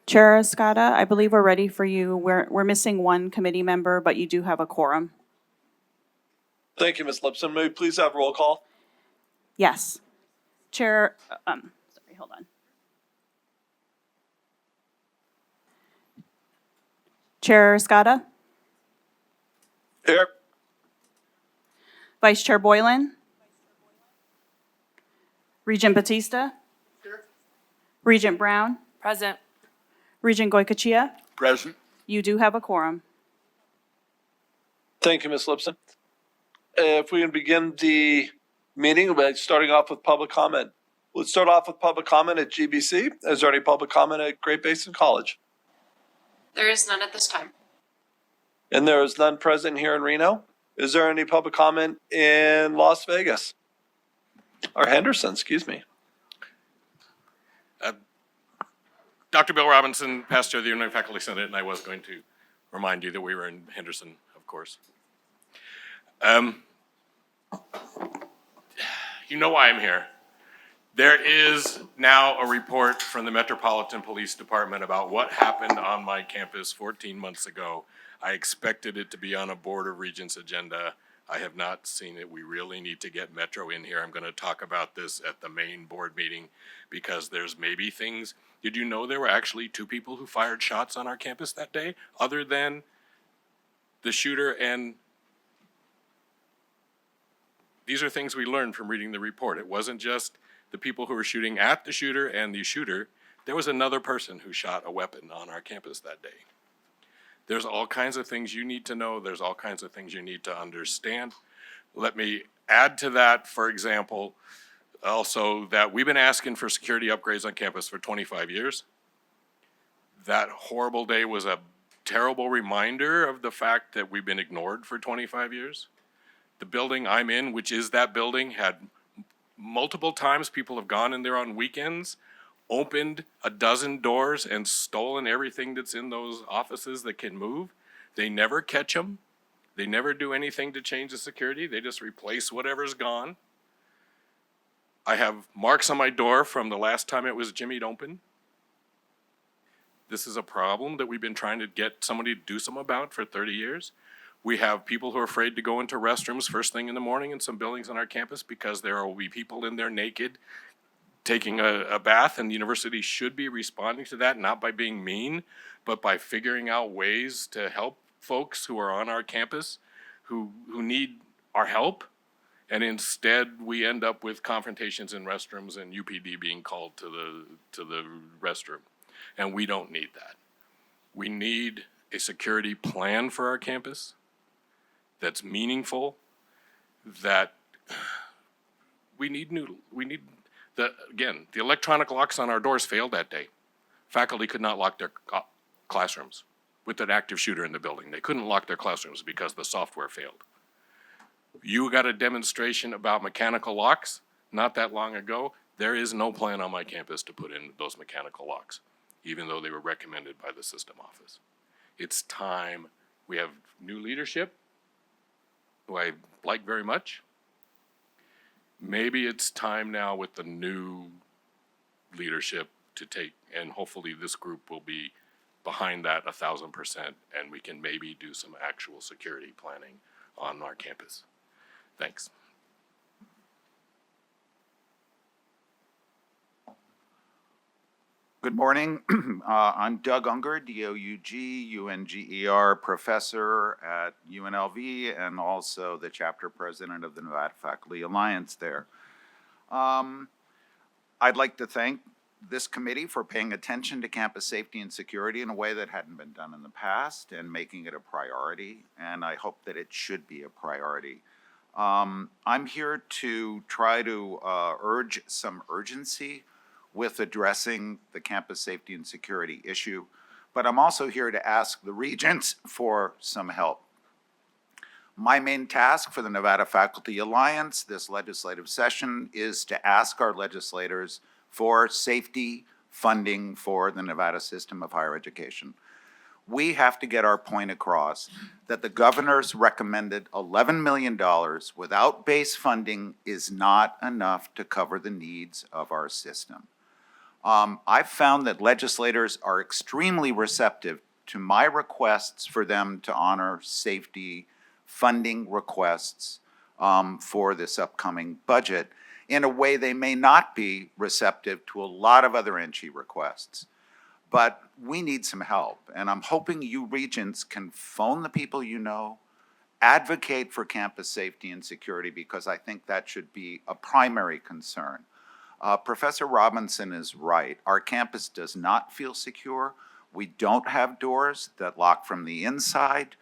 Chair Escada, I believe we're ready for you. We're missing one committee member, but you do have a quorum. Thank you, Ms. Lipson. May we please have roll call? Yes. Chair, sorry, hold on. Chair Escada, Here. Vice Chair Boylan, Regent Batista, Regent Brown, Present. Regent Goycochea. Present. You do have a quorum. Thank you, Ms. Lipson. If we can begin the meeting by starting off with public comment. Let's start off with public comment at GBC. Is there any public comment at Great Basin College? There is none at this time. And there is none present here in Reno. Is there any public comment in Las Vegas? Or Henderson, excuse me. Dr. Bill Robinson, pastor of the United Faculty Senate, and I was going to remind you that we were in Henderson, of course. You know why I'm here. There is now a report from the Metropolitan Police Department about what happened on my campus 14 months ago. I expected it to be on a Board of Regents agenda. I have not seen it. We really need to get Metro in here. I'm going to talk about this at the main board meeting because there's maybe things. Did you know there were actually 2 people who fired shots on our campus that day, other than the shooter? And these are things we learned from reading the report. It wasn't just the people who were shooting at the shooter and the shooter. There was another person who shot a weapon on our campus that day. There's all kinds of things you need to know. There's all kinds of things you need to understand. Let me add to that, for example, also that we've been asking for security upgrades on campus for 25 years. That horrible day was a terrible reminder of the fact that we've been ignored for 25 years. The building I'm in, which is that building, had multiple times people have gone in there on weekends, opened a dozen doors and stolen everything that's in those offices that can move. They never catch them. They never do anything to change the security. They just replace whatever's gone. I have marks on my door from the last time it was jimmied open. This is a problem that we've been trying to get somebody to do something about for 30 years. We have people who are afraid to go into restrooms first thing in the morning in some buildings on our campus because there will be people in there naked taking a bath, and the university should be responding to that, not by being mean, but by figuring out ways to help folks who are on our campus who need our help. And instead, we end up with confrontations in restrooms and UPD being called to the restroom. And we don't need that. We need a security plan for our campus that's meaningful, that the electronic locks on our doors failed that day. Faculty could not lock their classrooms with an active shooter in the building. They couldn't lock their classrooms because the software failed. You got a demonstration about mechanical locks not that long ago. There is no plan on my campus to put in those mechanical locks, even though they were recommended by the system office. It's time. We have new leadership, who I like very much. Maybe it's time now with the new leadership to take, and hopefully this group will be behind that 1,000%, and we can maybe do some actual security planning on our campus. Thanks. Good morning. I'm Doug Unger, D-O-U-G, U-N-G-E-R, professor at UNLV and also the chapter president of the Nevada Faculty Alliance there. I'd like to thank this committee for paying attention to campus safety and security in a way that hadn't been done in the past and making it a priority, and I hope that it should be a priority. I'm here to try to urge some urgency with addressing the campus safety and security issue, but I'm also here to ask the Regents for some help. My main task for the Nevada Faculty Alliance this legislative session is to ask our legislators for safety funding for the Nevada system of higher education. We have to get our point across that the governor's recommended $11 million without base funding is not enough to cover the needs of our system. I've found that legislators are extremely receptive to my requests for them to honor safety funding requests for this upcoming budget in a way they may not be receptive to a lot of other NSHE requests. But we need some help, and I'm hoping you regents can phone the people you know, advocate for campus safety and security, because I think that should be a primary concern. Professor Robinson is right. Our campus does not feel secure. We don't have doors that lock from the inside.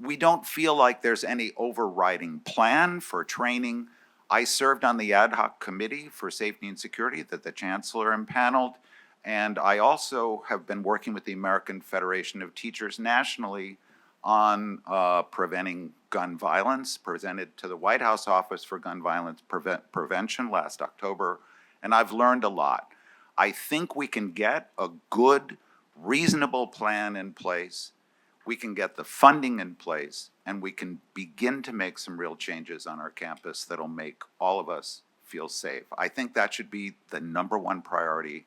We don't feel like there's any overriding plan for training. I served on the ad hoc committee for safety and security that the chancellor impaneled, and I also have been working with the American Federation of Teachers nationally on preventing gun violence, presented to the White House Office for Gun Violence Prevention last October, and I've learned a lot. I think we can get a good, reasonable plan in place, we can get the funding in place, and we can begin to make some real changes on our campus that'll make all of us feel safe. I think that should be the #1 priority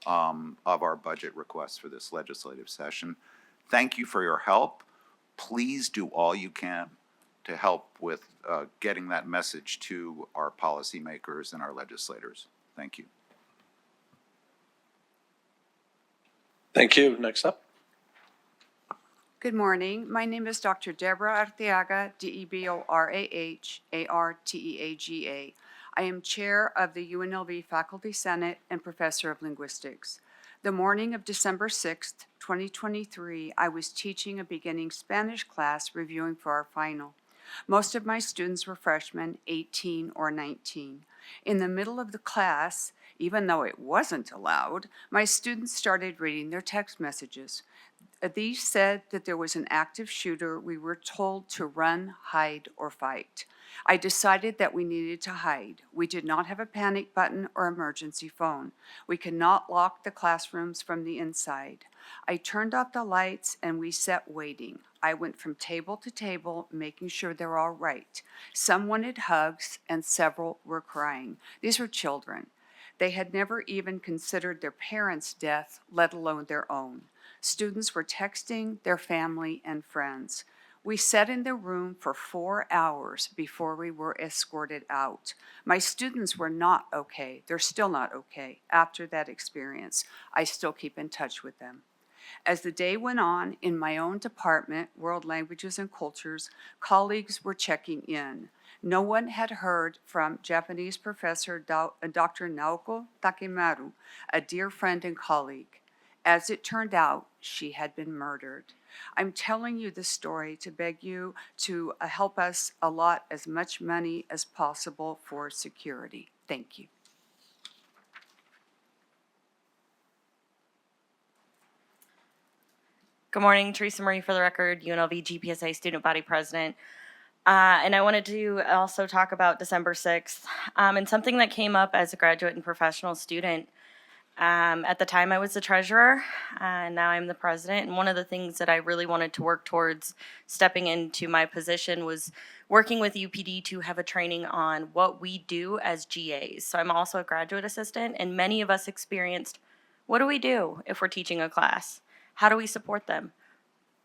of our budget requests for this legislative session. Thank you for your help. Please do all you can to help with getting that message to our policymakers and our legislators. Thank you. Thank you. Next up. Good morning. My name is Dr. Deborah Arteaga, Deborah-Arteaga. I am Chair of the UNLV Faculty Senate and Professor of Linguistics. The morning of December 6th, 2023, I was teaching a beginning Spanish class reviewing for our final. Most of my students were freshmen, 18 or 19. In the middle of the class, even though it wasn't allowed, my students started reading their text messages. These said that there was an active shooter. We were told to run, hide, or fight. I decided that we needed to hide. We did not have a panic button or emergency phone. We could not lock the classrooms from the inside. I turned off the lights and we sat waiting. I went from table to table, making sure they're all right. Some wanted hugs and several were crying. These were children. They had never even considered their parents' death, let alone their own. Students were texting their family and friends. We sat in the room for 4 hours before we were escorted out. My students were not okay. They're still not okay after that experience. I still keep in touch with them. As the day went on, in my own department, World Languages and Cultures, colleagues were checking in. No one had heard from Japanese professor Dr. Naoko Takemaru, a dear friend and colleague. As it turned out, she had been murdered. I'm telling you this story to beg you to help us allot as much money as possible for security. Thank you. Good morning, Teresa Marie for the record, UNLV GPSA Student Body President. And I wanted to also talk about December 6th and something that came up as a graduate and professional student. At the time I was the treasurer, and now I'm the president. And one of the things that I really wanted to work towards stepping into my position was working with UPD to have a training on what we do as GAs. So I'm also a graduate assistant, and many of us experienced, what do we do if we're teaching a class? How do we support them?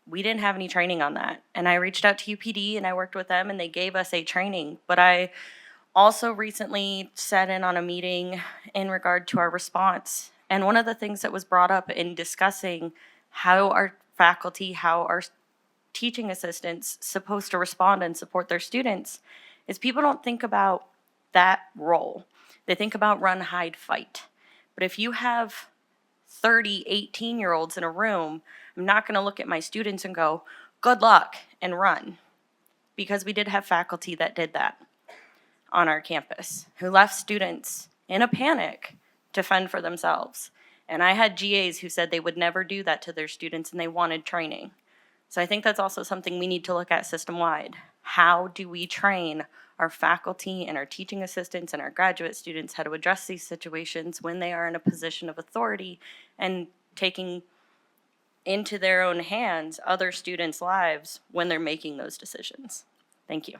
We didn't have any training on that. And I reached out to UPD and I worked with them and they gave us a training. But I also recently sat in on a meeting in regard to our response. And one of the things that was brought up in discussing how our faculty, how our teaching assistants supposed to respond and support their students is people don't think about that role. They think about run, hide, fight. But if you have 30 18-year-olds in a room, I'm not going to look at my students and go, good luck, and run. Because we did have faculty that did that on our campus, who left students in a panic to fend for themselves. And I had GAs who said they would never do that to their students and they wanted training. So I think that's also something we need to look at system-wide. How do we train our faculty and our teaching assistants and our graduate students how to address these situations when they are in a position of authority and taking into their own hands other students' lives when they're making those decisions? Thank you.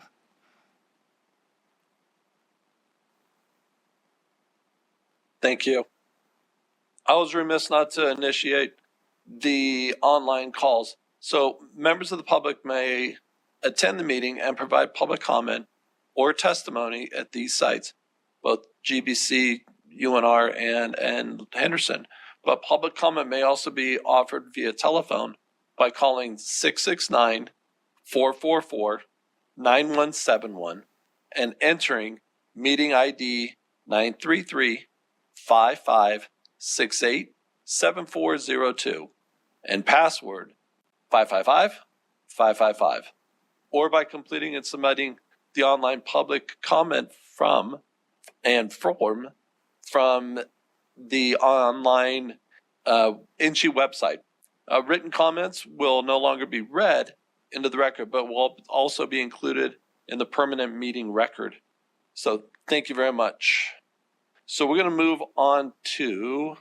Thank you. I was remiss not to initiate the online calls. So members of the public may attend the meeting and provide public comment or testimony at these sites, both GBC, UNR, and Henderson. But public comment may also be offered via telephone by calling 669-444-9171 and entering meeting ID 933-5568-7402 and password 555-555, or by completing and submitting the online public comment form from the online NSHE website. Written comments will no longer be read into the record, but will also be included in the permanent meeting record. So thank you very much. So we're going to move on to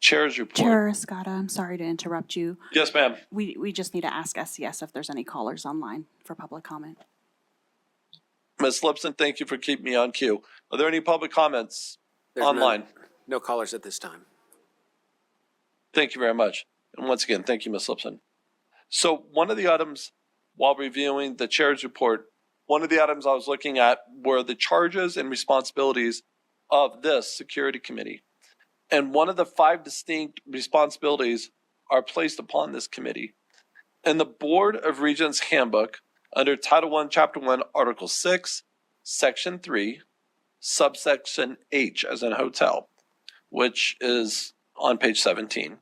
Chair's report. Chair Escada, I'm sorry to interrupt you. Yes, ma'am. We just need to ask SCS if there's any callers online for public comment. Ms. Lipson, thank you for keeping me on cue. Are there any public comments There's online? no callers at this time. Thank you very much. And once again, thank you, Ms. Lipson. So one of the items while reviewing the chair's report, one of the items I was looking at were the charges and responsibilities of this security committee. And one of the 5 distinct responsibilities are placed upon this committee. In the Board of Regents Handbook, under Title I, Chapter 1, Article 6, Section 3, subsection H, as in hotel, which is on page 17.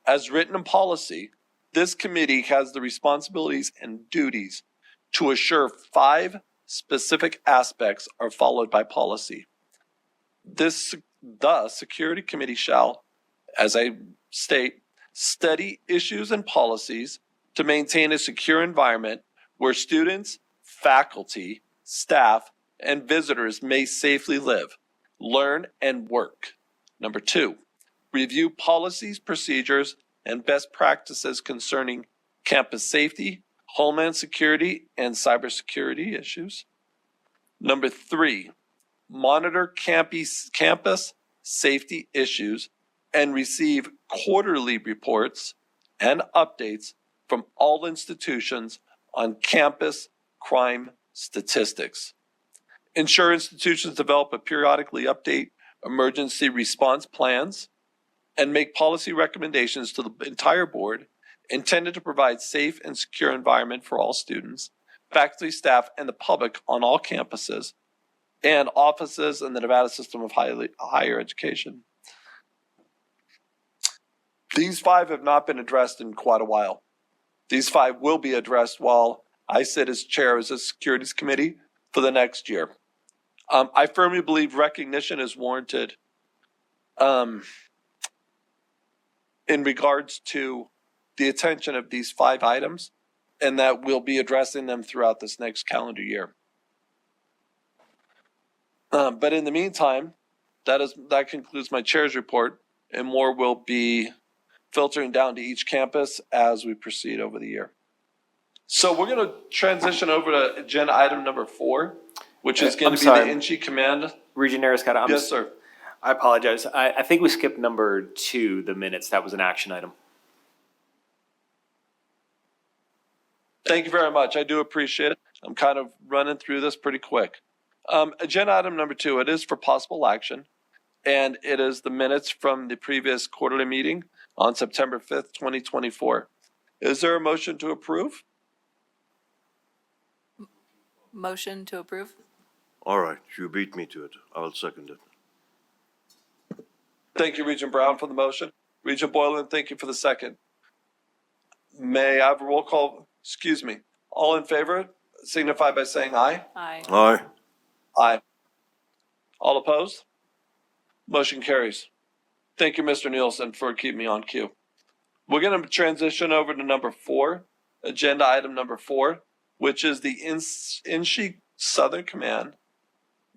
As written in policy, this committee has the responsibilities and duties to assure 5 specific aspects are followed by policy. The Security Committee shall, as I state, study issues and policies to maintain a secure environment where students, faculty, staff, and visitors may safely live, learn, and work. Number 2, review policies, procedures, and best practices concerning campus safety, homeland security, and cybersecurity issues. Number 3, monitor campus safety issues and receive quarterly reports and updates from all institutions on campus crime statistics. Ensure institutions develop and periodically update emergency response plans and make policy recommendations to the entire board intended to provide safe and secure environment for all students, faculty, staff, and the public on all campuses and offices in the Nevada system of higher education. These 5 have not been addressed in quite a while. These 5 will be addressed while I sit as chair of the Securities Committee for the next year. I firmly believe recognition is warranted in regards to the attention of these 5 items, and that we'll be addressing them throughout this next calendar year. But in the meantime, that concludes my chair's report, and more will be filtering down to each campus as we proceed over the year. So we're going to transition over to agenda item number 4, which is going to be the NSHE command. Regent Escada, Yes, sir. I apologize. I think we skipped number 2, the minutes. That was an action item. Thank you very much. I do appreciate it. I'm kind of running through this pretty quick. Agenda item number 2, it is for possible action, and it is the minutes from the previous quarterly meeting on September 5th, 2024. Is there a motion to approve? Motion to approve? All right, you beat me to it. I'll second it. Thank you, Regent Brown, for the motion. Regent Boylan, thank you for the second. May I have a roll call? Excuse me. All in favor, signify by saying aye. Aye. Aye. Aye. All opposed? Motion carries. Thank you, Mr. Nielsen, for keeping me on cue. We're going to transition over to number 4, agenda item number 4, which is the NSHE Southern Command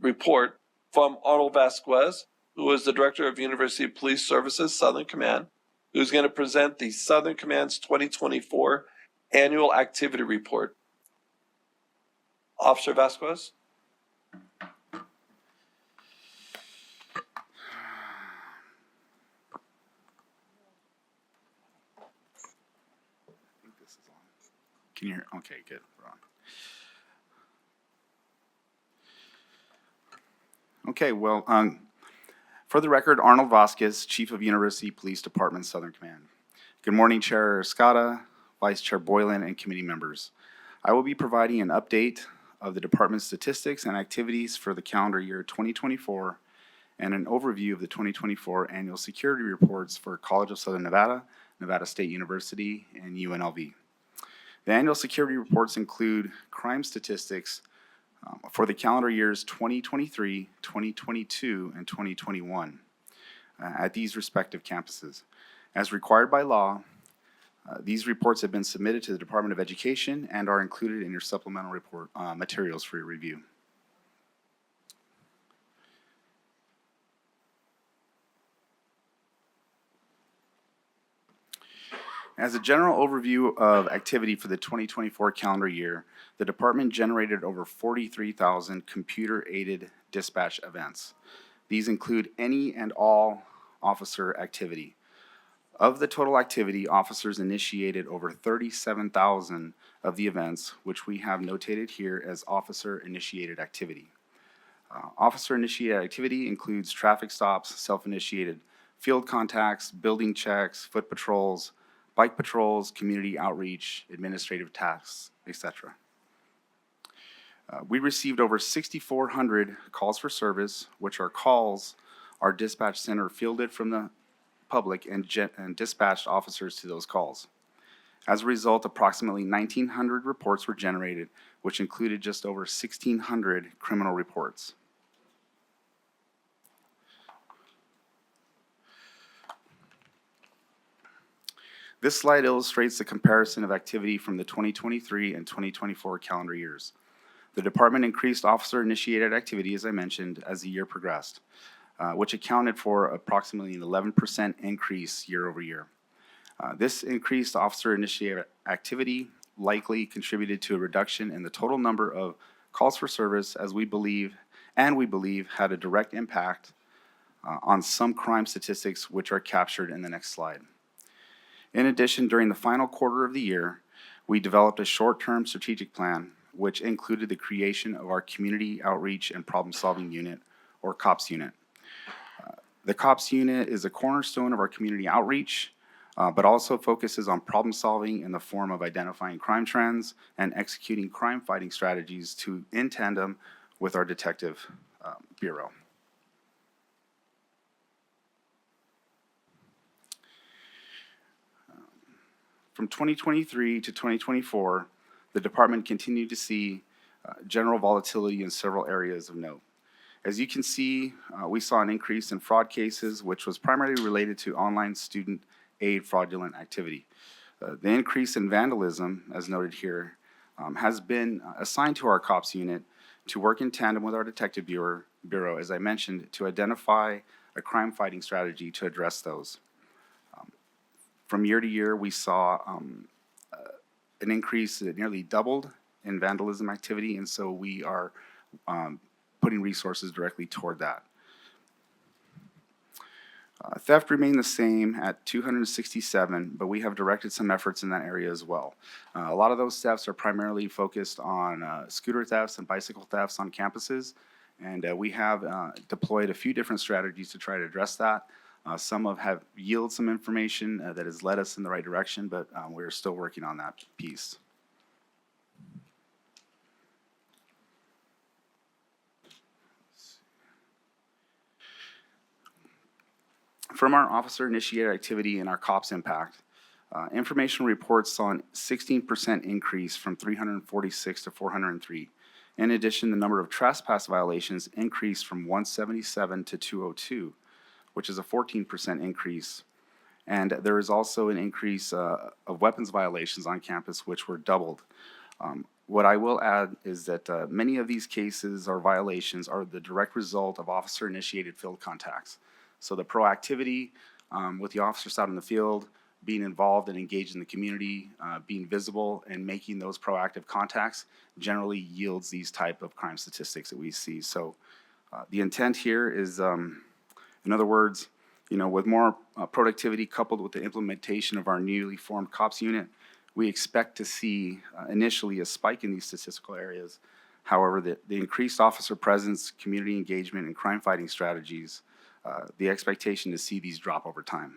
report from Arnold Vasquez, who is the Director of University Police Services Southern Command, who's going to present the Southern Command's 2024 annual activity report. Officer Vasquez. this is on. Can you hear? Okay, good. We're on. Okay, well, for the record, Arnold Vasquez, Chief of University Police Department, Southern Command. Good morning, Chair Escada, Vice Chair Boylan, and committee members. I will be providing an update of the department's statistics and activities for the calendar year 2024 and an overview of the 2024 annual security reports for College of Southern Nevada, Nevada State University, and UNLV. The annual security reports include crime statistics for the calendar years 2023, 2022, and 2021 at these respective campuses. As required by law, these reports have been submitted to the Department of Education and are included in your supplemental report materials for your review. As a general overview of activity for the 2024 calendar year, the department generated over 43,000 computer-aided dispatch events. These include any and all officer activity. Of the total activity, officers initiated over 37,000 of the events, which we have notated here as officer-initiated activity. Officer-initiated activity includes traffic stops, self-initiated field contacts, building checks, foot patrols, bike patrols, community outreach, administrative tasks, etc. We received over 6,400 calls for service, which are calls our dispatch center fielded from the public and dispatched officers to those calls. As a result, approximately 1,900 reports were generated, which included just over 1,600 criminal reports. This slide illustrates the comparison of activity from the 2023 and 2024 calendar years. The department increased officer-initiated activity, as I mentioned, as the year progressed, which accounted for approximately an 11% increase year over year. This increased officer-initiated activity likely contributed to a reduction in the total number of calls for service, as we believe had a direct impact on some crime statistics, which are captured in the next slide. In addition, during the final quarter of the year, we developed a short-term strategic plan, which included the creation of our Community Outreach and Problem-Solving Unit, or COPS unit. The COPS unit is a cornerstone of our community outreach, but also focuses on problem-solving in the form of identifying crime trends and executing crime-fighting strategies in tandem with our detective bureau. From 2023 to 2024, the department continued to see general volatility in several areas of note. As you can see, we saw an increase in fraud cases, which was primarily related to online student aid fraudulent activity. The increase in vandalism, as noted here, has been assigned to our COPS unit to work in tandem with our detective bureau, as I mentioned, to identify a crime-fighting strategy to address those. From year to year, we saw an increase that nearly doubled in vandalism activity, and so we are putting resources directly toward that. Theft remained the same at 267, but we have directed some efforts in that area as well. A lot of those thefts are primarily focused on scooter thefts and bicycle thefts on campuses, and we have deployed a few different strategies to try to address that. Some have yielded some information that has led us in the right direction, but we're still working on that piece. From our officer-initiated activity and our COPS impact, information reports saw a 16% increase from 346 to 403. In addition, the number of trespass violations increased from 177 to 202, which is a 14% increase. And there is also an increase of weapons violations on campus, which were doubled. What I will add is that many of these cases or violations are the direct result of officer-initiated field contacts. So the proactivity with the officers out in the field, being involved and engaged in the community, being visible and making those proactive contacts generally yields these type of crime statistics that we see. So the intent here is, in other words, with more productivity coupled with the implementation of our newly formed COPS unit, We expect to see initially a spike in these statistical areas. However, the increased officer presence, community engagement, and crime fighting strategies, the expectation to see these drop over time.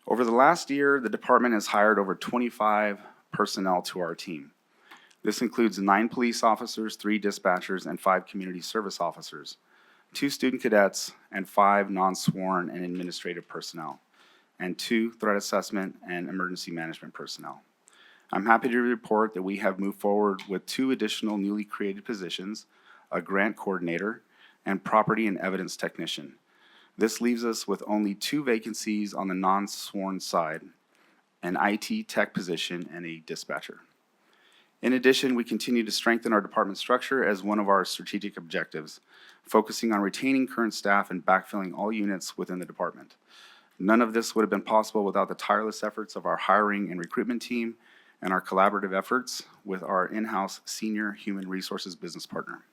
Over the last year, the department has hired over 25 personnel to our team. This includes 9 police officers, 3 dispatchers, and 5 community service officers, 2 student cadets, and 5 non-sworn and administrative personnel, and 2 threat assessment and emergency management personnel. I'm happy to report that we have moved forward with 2 additional newly created positions, a grant coordinator and property and evidence technician. This leaves us with only 2 vacancies on the non-sworn side, an IT tech position and a dispatcher. In addition, we continue to strengthen our department structure as one of our strategic objectives, focusing on retaining current staff and backfilling all units within the department. None of this would have been possible without the tireless efforts of our hiring and recruitment team and our collaborative efforts with our in-house senior human resources business partner.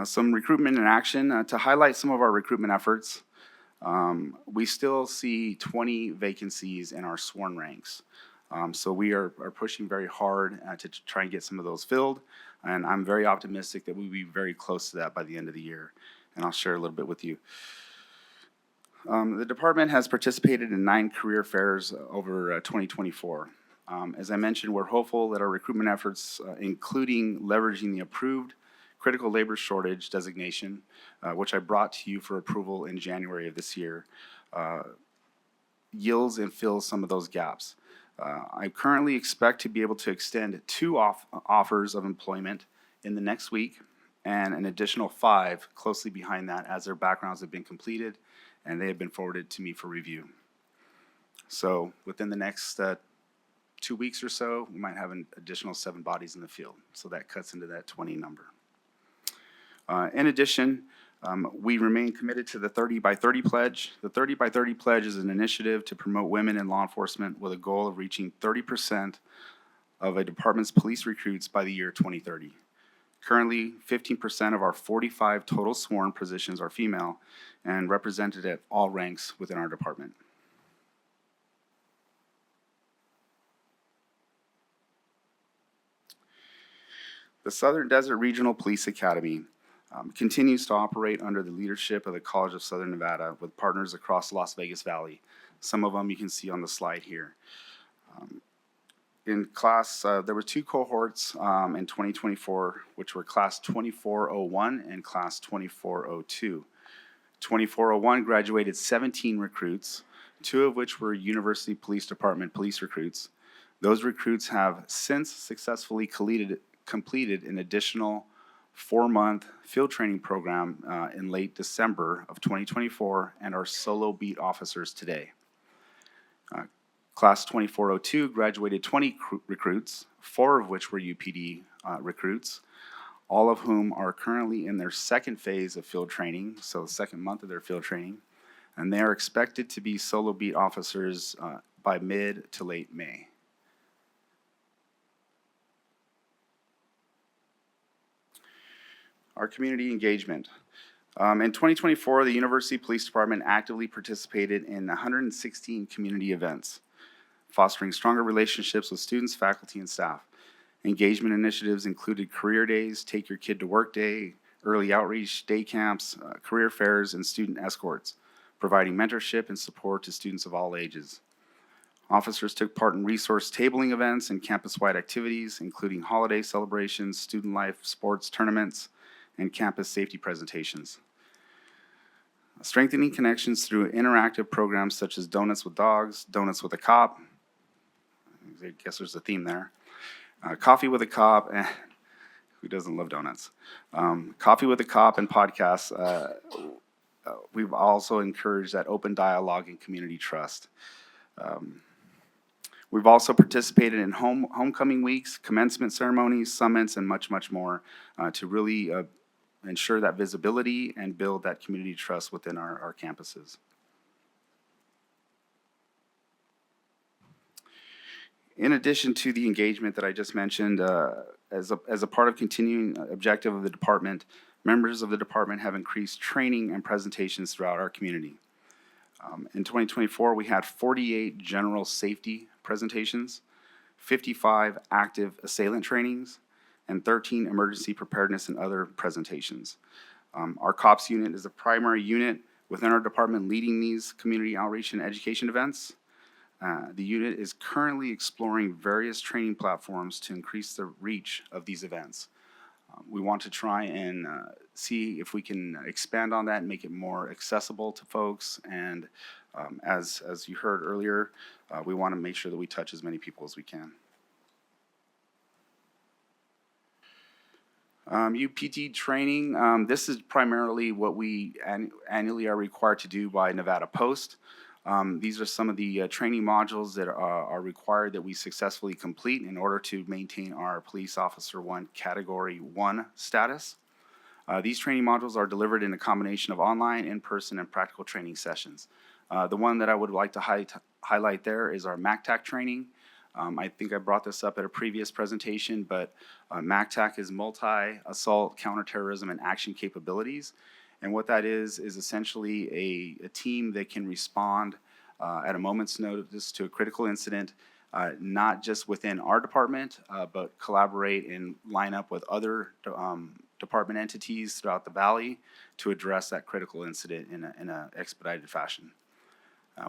Some recruitment in action. To highlight some of our recruitment efforts, we still see 20 vacancies in our sworn ranks. So we are pushing very hard to try and get some of those filled, and I'm very optimistic that we'll be very close to that by the end of the year, and I'll share a little bit with you. The department has participated in 9 career fairs over 2024. As I mentioned, we're hopeful that our recruitment efforts, including leveraging the approved critical labor shortage designation, which I brought to you for approval in January of this year, yields and fills some of those gaps. I currently expect to be able to extend 2 offers of employment in the next week and an additional 5 closely behind that as their backgrounds have been completed and they have been forwarded to me for review. So within the next 2 weeks or so, we might have an additional 7 bodies in the field. So that cuts into that 20 number. In addition, we remain committed to the 30 by 30 pledge. The 30 by 30 pledge is an initiative to promote women in law enforcement with a goal of reaching 30% of a department's police recruits by the year 2030. Currently, 15% of our 45 total sworn positions are female and represented at all ranks within our department. The Southern Desert Regional Police Academy continues to operate under the leadership of the College of Southern Nevada with partners across Las Vegas Valley. Some of them you can see on the slide here. In class, there were 2 cohorts in 2024, which were class 2401 and class 2402. 2401 graduated 17 recruits, 2 of which were University Police Department police recruits. Those recruits have since successfully completed an additional 4-month field training program in late December of 2024 and are solo beat officers today. Class 2402 graduated 20 recruits, 4 of which were UPD recruits, all of whom are currently in their 2nd phase of field training, so the 2nd month of their field training, and they are expected to be solo beat officers by mid to late May. Our community engagement. In 2024, the University Police Department actively participated in 116 community events, fostering stronger relationships with students, faculty, and staff. Engagement initiatives included career days, take your kid to work day, early outreach, day camps, career fairs, and student escorts, providing mentorship and support to students of all ages. Officers took part in resource tabling events and campus-wide activities, including holiday celebrations, student life, sports tournaments, and campus safety presentations. Strengthening connections through interactive programs such as Donuts with Dogs, Donuts with a Cop. I guess there's a theme there. Coffee with a Cop. Who doesn't love donuts? Coffee with a Cop and podcasts. We've also encouraged that open dialogue and community trust. We've also participated in homecoming weeks, commencement ceremonies, summits, and much, much more to really ensure that visibility and build that community trust within our campuses. In addition to the engagement that I just mentioned, as a part of continuing objective of the department, members of the department have increased training and presentations throughout our community. In 2024, we had 48 general safety presentations, 55 active assailant trainings, and 13 emergency preparedness and other presentations. Our COPS unit is a primary unit within our department leading these community outreach and education events. The unit is currently exploring various training platforms to increase the reach of these events. We want to try and see if we can expand on that and make it more accessible to folks. And as you heard earlier, we want to make sure that we touch as many people as we can. UPT training, this is primarily what we annually are required to do by Nevada Post. These are some of the training modules that are required that we successfully complete in order to maintain our Police Officer 1 Category 1 status. These training modules are delivered in a combination of online, in-person, and practical training sessions. The one that I would like to highlight there is our MACTAC training. I think I brought this up at a previous presentation, but MACTAC is multi-assault, counterterrorism, and action capabilities. And what that is essentially a team that can respond at a moment's notice to a critical incident, not just within our department, but collaborate and line up with other department entities throughout the valley to address that critical incident in an expedited fashion.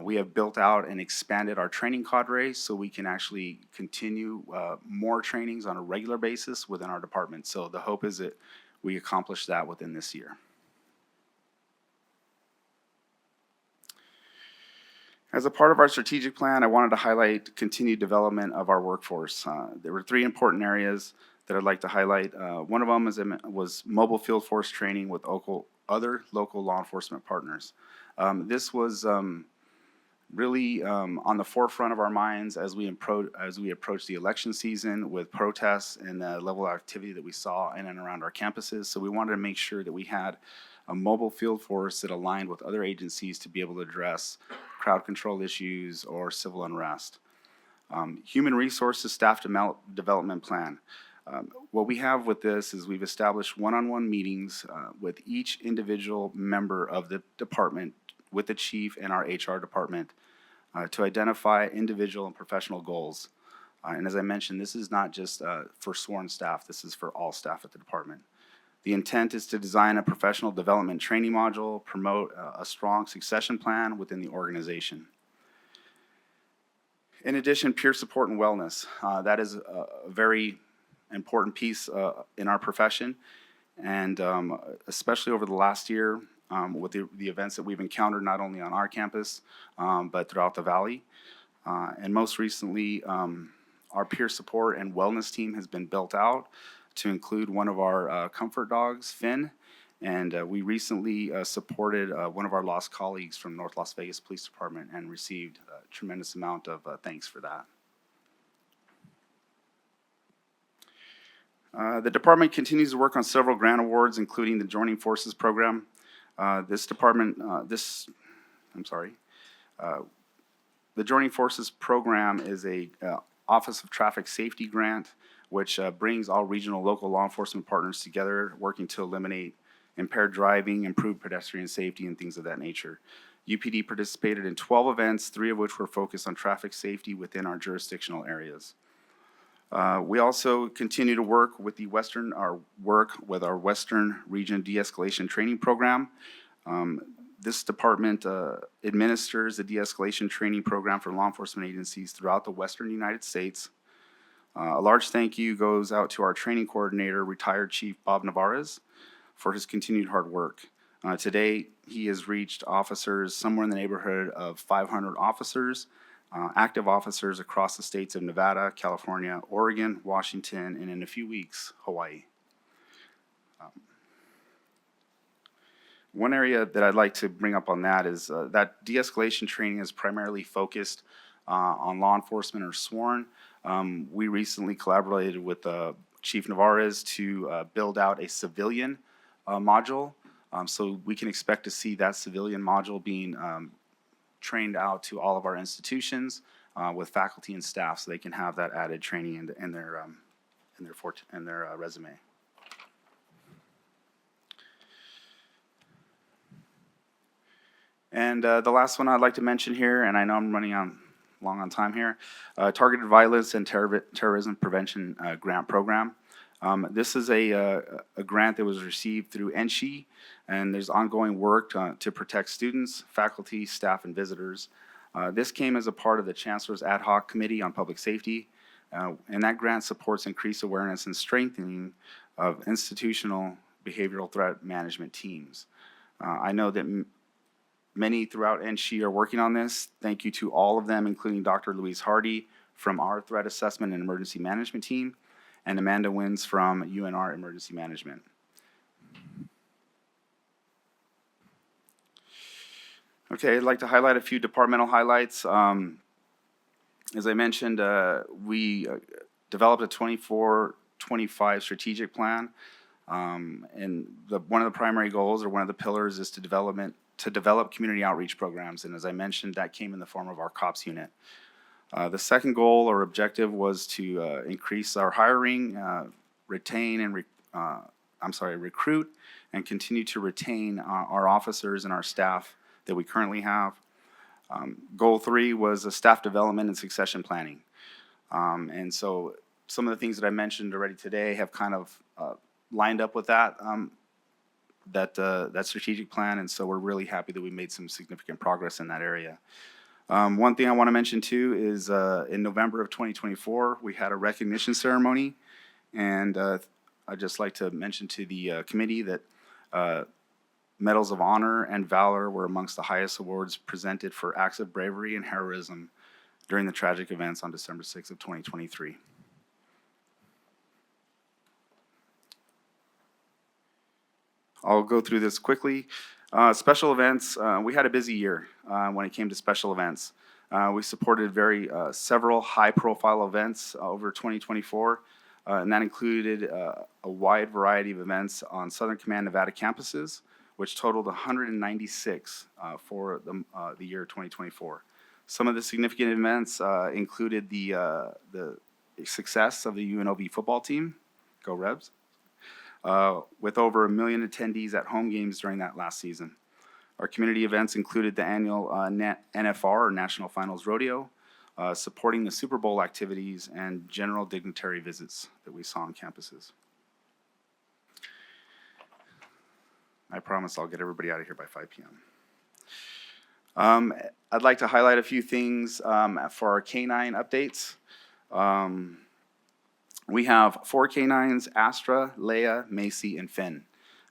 We have built out and expanded our training cadre so we can actually continue more trainings on a regular basis within our department. So the hope is that we accomplish that within this year. As a part of our strategic plan, I wanted to highlight continued development of our workforce. There were 3 important areas that I'd like to highlight. One of them was mobile field force training with other local law enforcement partners. This was really on the forefront of our minds as we approach the election season with protests and the level of activity that we saw in and around our campuses. So we wanted to make sure that we had a mobile field force that aligned with other agencies to be able to address crowd control issues or civil unrest. Human resources staff development plan. What we have with this is we've established one-on-one meetings with each individual member of the department, with the chief and our HR department, to identify individual and professional goals. And as I mentioned, this is not just for sworn staff, this is for all staff at the department. The intent is to design a professional development training module, promote a strong succession plan within the organization. In addition, peer support and wellness. That is a very important piece in our profession, and especially over the last year with the events that we've encountered not only on our campus, but throughout the valley. And most recently, our peer support and wellness team has been built out to include one of our comfort dogs, Finn, and we recently supported one of our lost colleagues from North Las Vegas Police Department and received a tremendous amount of thanks for that. The department continues to work on several grant awards, including the Joining Forces program. The Joining Forces program is a Office of Traffic Safety grant, which brings all regional local law enforcement partners together, working to eliminate impaired driving, improve pedestrian safety, and things of that nature. UPD participated in 12 events, 3 of which were focused on traffic safety within our jurisdictional areas. We also continue to work with our Western Region De-Escalation Training Program. This department administers the de-escalation training program for law enforcement agencies throughout the Western United States. A large thank you goes out to our training coordinator, retired Chief Bob Navarez, for his continued hard work. Today, he has reached officers somewhere in the neighborhood of 500 officers, active officers across the states of Nevada, California, Oregon, Washington, and in a few weeks, Hawaii. One area that I'd like to bring up on that is that de-escalation training is primarily focused on law enforcement or sworn. We recently collaborated with Chief Navarez to build out a civilian module. So we can expect to see that civilian module being trained out to all of our institutions with faculty and staff, so they can have that added training in their resume. And the last one I'd like to mention here, and I know I'm running long on time here, Targeted Violence and Terrorism Prevention Grant Program. This is a grant that was received through NSHE, and there's ongoing work to protect students, faculty, staff, and visitors. This came as a part of the Chancellor's Ad Hoc Committee on Public Safety, and that grant supports increased awareness and strengthening of institutional behavioral threat management teams. I know that many throughout NSHE are working on this. Thank you to all of them, including Dr. Louise Hardy from our Threat Assessment and Emergency Management team, and Amanda Wins from UNR Emergency Management. Okay, I'd like to highlight a few departmental highlights. As I mentioned, we developed a 24-25 strategic plan, and one of the primary goals, or one of the pillars, is to develop community outreach programs, and as I mentioned, that came in the form of our COPS unit. The second goal or objective was to increase our hiring, recruit, and continue to retain our officers and our staff that we currently have. Goal 3 was staff development and succession planning. And so some of the things that I mentioned already today have kind of lined up with that strategic plan, and so we're really happy that we made some significant progress in that area. One thing I want to mention too is in November of 2024, we had a recognition ceremony, and I'd just like to mention to the committee that Medals of Honor and Valor were amongst the highest awards presented for acts of bravery and heroism during the tragic events on December 6th of 2023. I'll go through this quickly. Special events, we had a busy year when it came to special events. We supported several high-profile events over 2024, and that included a wide variety of events on Southern Command Nevada campuses, which totaled 196 for the year 2024. Some of the significant events included the success of the UNLV football team, go Rebs, with over 1 million attendees at home games during that last season. Our community events included the annual NFR, or National Finals Rodeo, supporting the Super Bowl activities, and general dignitary visits that we saw on campuses. I promise I'll get everybody out of here by 5 p.m. I'd like to highlight a few things for our K-9 updates. We have 4 K-9s, Astra, Leia, Macy, and Finn.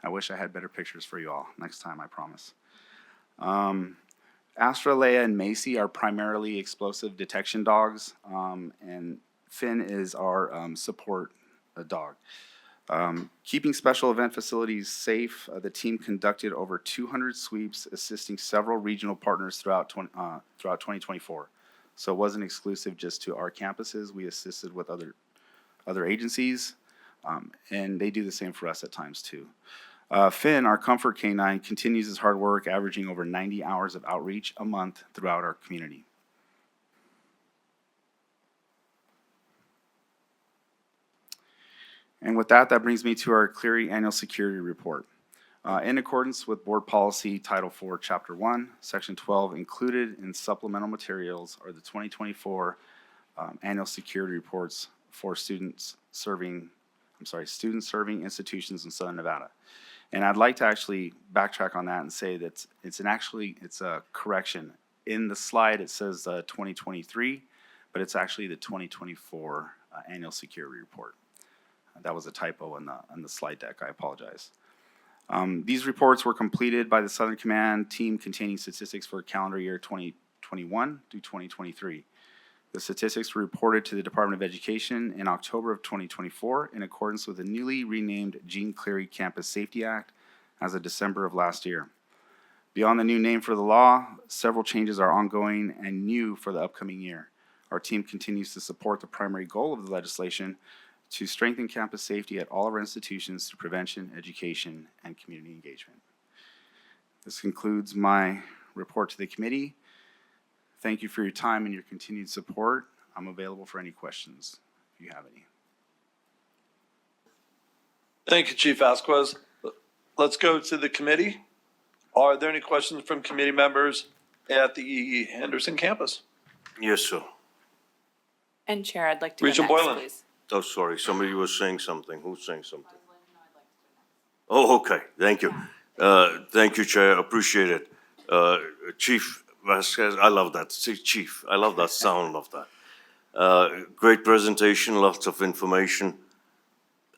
I wish I had better pictures for you all next time, I promise. Astra, Leia, and Macy are primarily explosive detection dogs, and Finn is our support dog. Keeping special event facilities safe, the team conducted over 200 sweeps, assisting several regional partners throughout 2024. So it wasn't exclusive just to our campuses. We assisted with other agencies, and they do the same for us at times too. Finn, our Comfort K-9, continues his hard work, averaging over 90 hours of outreach a month throughout our community. And with that, that brings me to our Cleary Annual Security Report. In accordance with Board Policy Title IV, Chapter 1, Section 12, included in supplemental materials are the 2024 Annual Security Reports for students serving institutions in Southern Nevada. And I'd like to actually backtrack on that and say that it's a correction. In the slide, it says 2023, but it's actually the 2024 Annual Security Report. That was a typo on the slide deck. I apologize. These reports were completed by the Southern Command team containing statistics for calendar year 2021 through 2023. The statistics were reported to the Department of Education in October of 2024 in accordance with the newly renamed Gene Cleary Campus Safety Act as of December of last year. Beyond the new name for the law, several changes are ongoing and new for the upcoming year. Our team continues to support the primary goal of the legislation to strengthen campus safety at all of our institutions through prevention, education, and community engagement. This concludes my report to the committee. Thank you for your time and your continued support. I'm available for any questions if you have any. Thank you, Chief Vasquez. Let's go to the committee. Are there any questions from committee members at the Henderson campus? Yes, sir. And Chair, I'd like to go Regent next, Boylan. please. Oh, sorry, somebody was saying something. Who's saying something? Oh, okay, thank you. Thank you, Chair, appreciate it. Chief Vasquez, I love that, say chief, I love that sound of that. Great presentation, lots of information.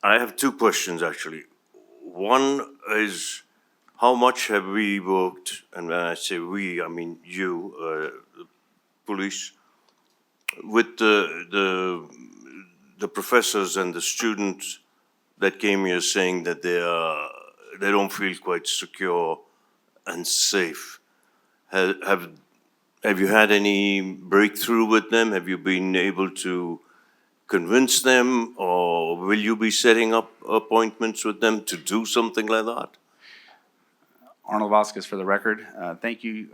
I have two questions, actually. One is, how much have we worked, and when I say we, I mean you, the police, with the professors and the students that came here saying that they don't feel quite secure and safe. Have you had any breakthrough with them? Have you been able to convince them, or will you be setting up appointments with them to do something like that? Arnold Vasquez for the record. Thank you,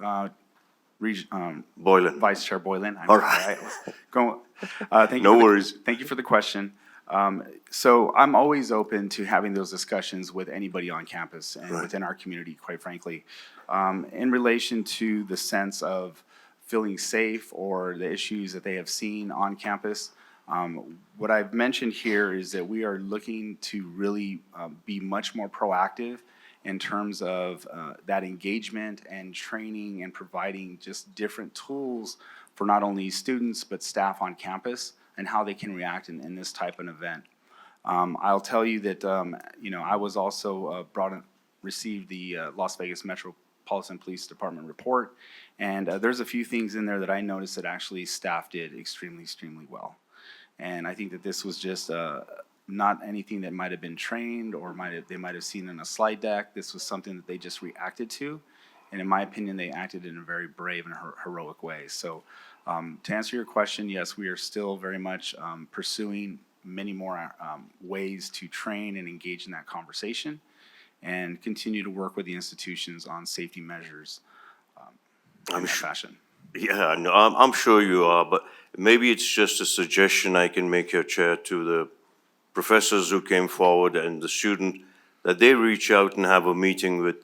Boylan. Vice Chair Boylan. I'm All sorry, right. I was going- thank you No for the- worries. Thank you for the question. So I'm always open to having those discussions with anybody on campus and Right. within our community, quite frankly. In relation to the sense of feeling safe or the issues that they have seen on campus, what I've mentioned here is that we are looking to really be much more proactive in terms of that engagement and training and providing just different tools for not only students but staff on campus and how they can react in this type of event. I'll tell you that I was also received the Las Vegas Metropolitan Police Department report, and there's a few things in there that I noticed that actually staff did extremely well. And I think that this was just not anything that might have been trained or they might have seen in a slide deck. This was something that they just reacted to. And in my opinion, they acted in a very brave and heroic way. So to answer your question, yes, we are still very much pursuing many more ways to train and engage in that conversation and continue to work with the institutions on safety measures in that fashion. Yeah, no, I'm sure you are, but maybe it's just a suggestion I can make your chair to the professors who came forward and the student, that they reach out and have a meeting with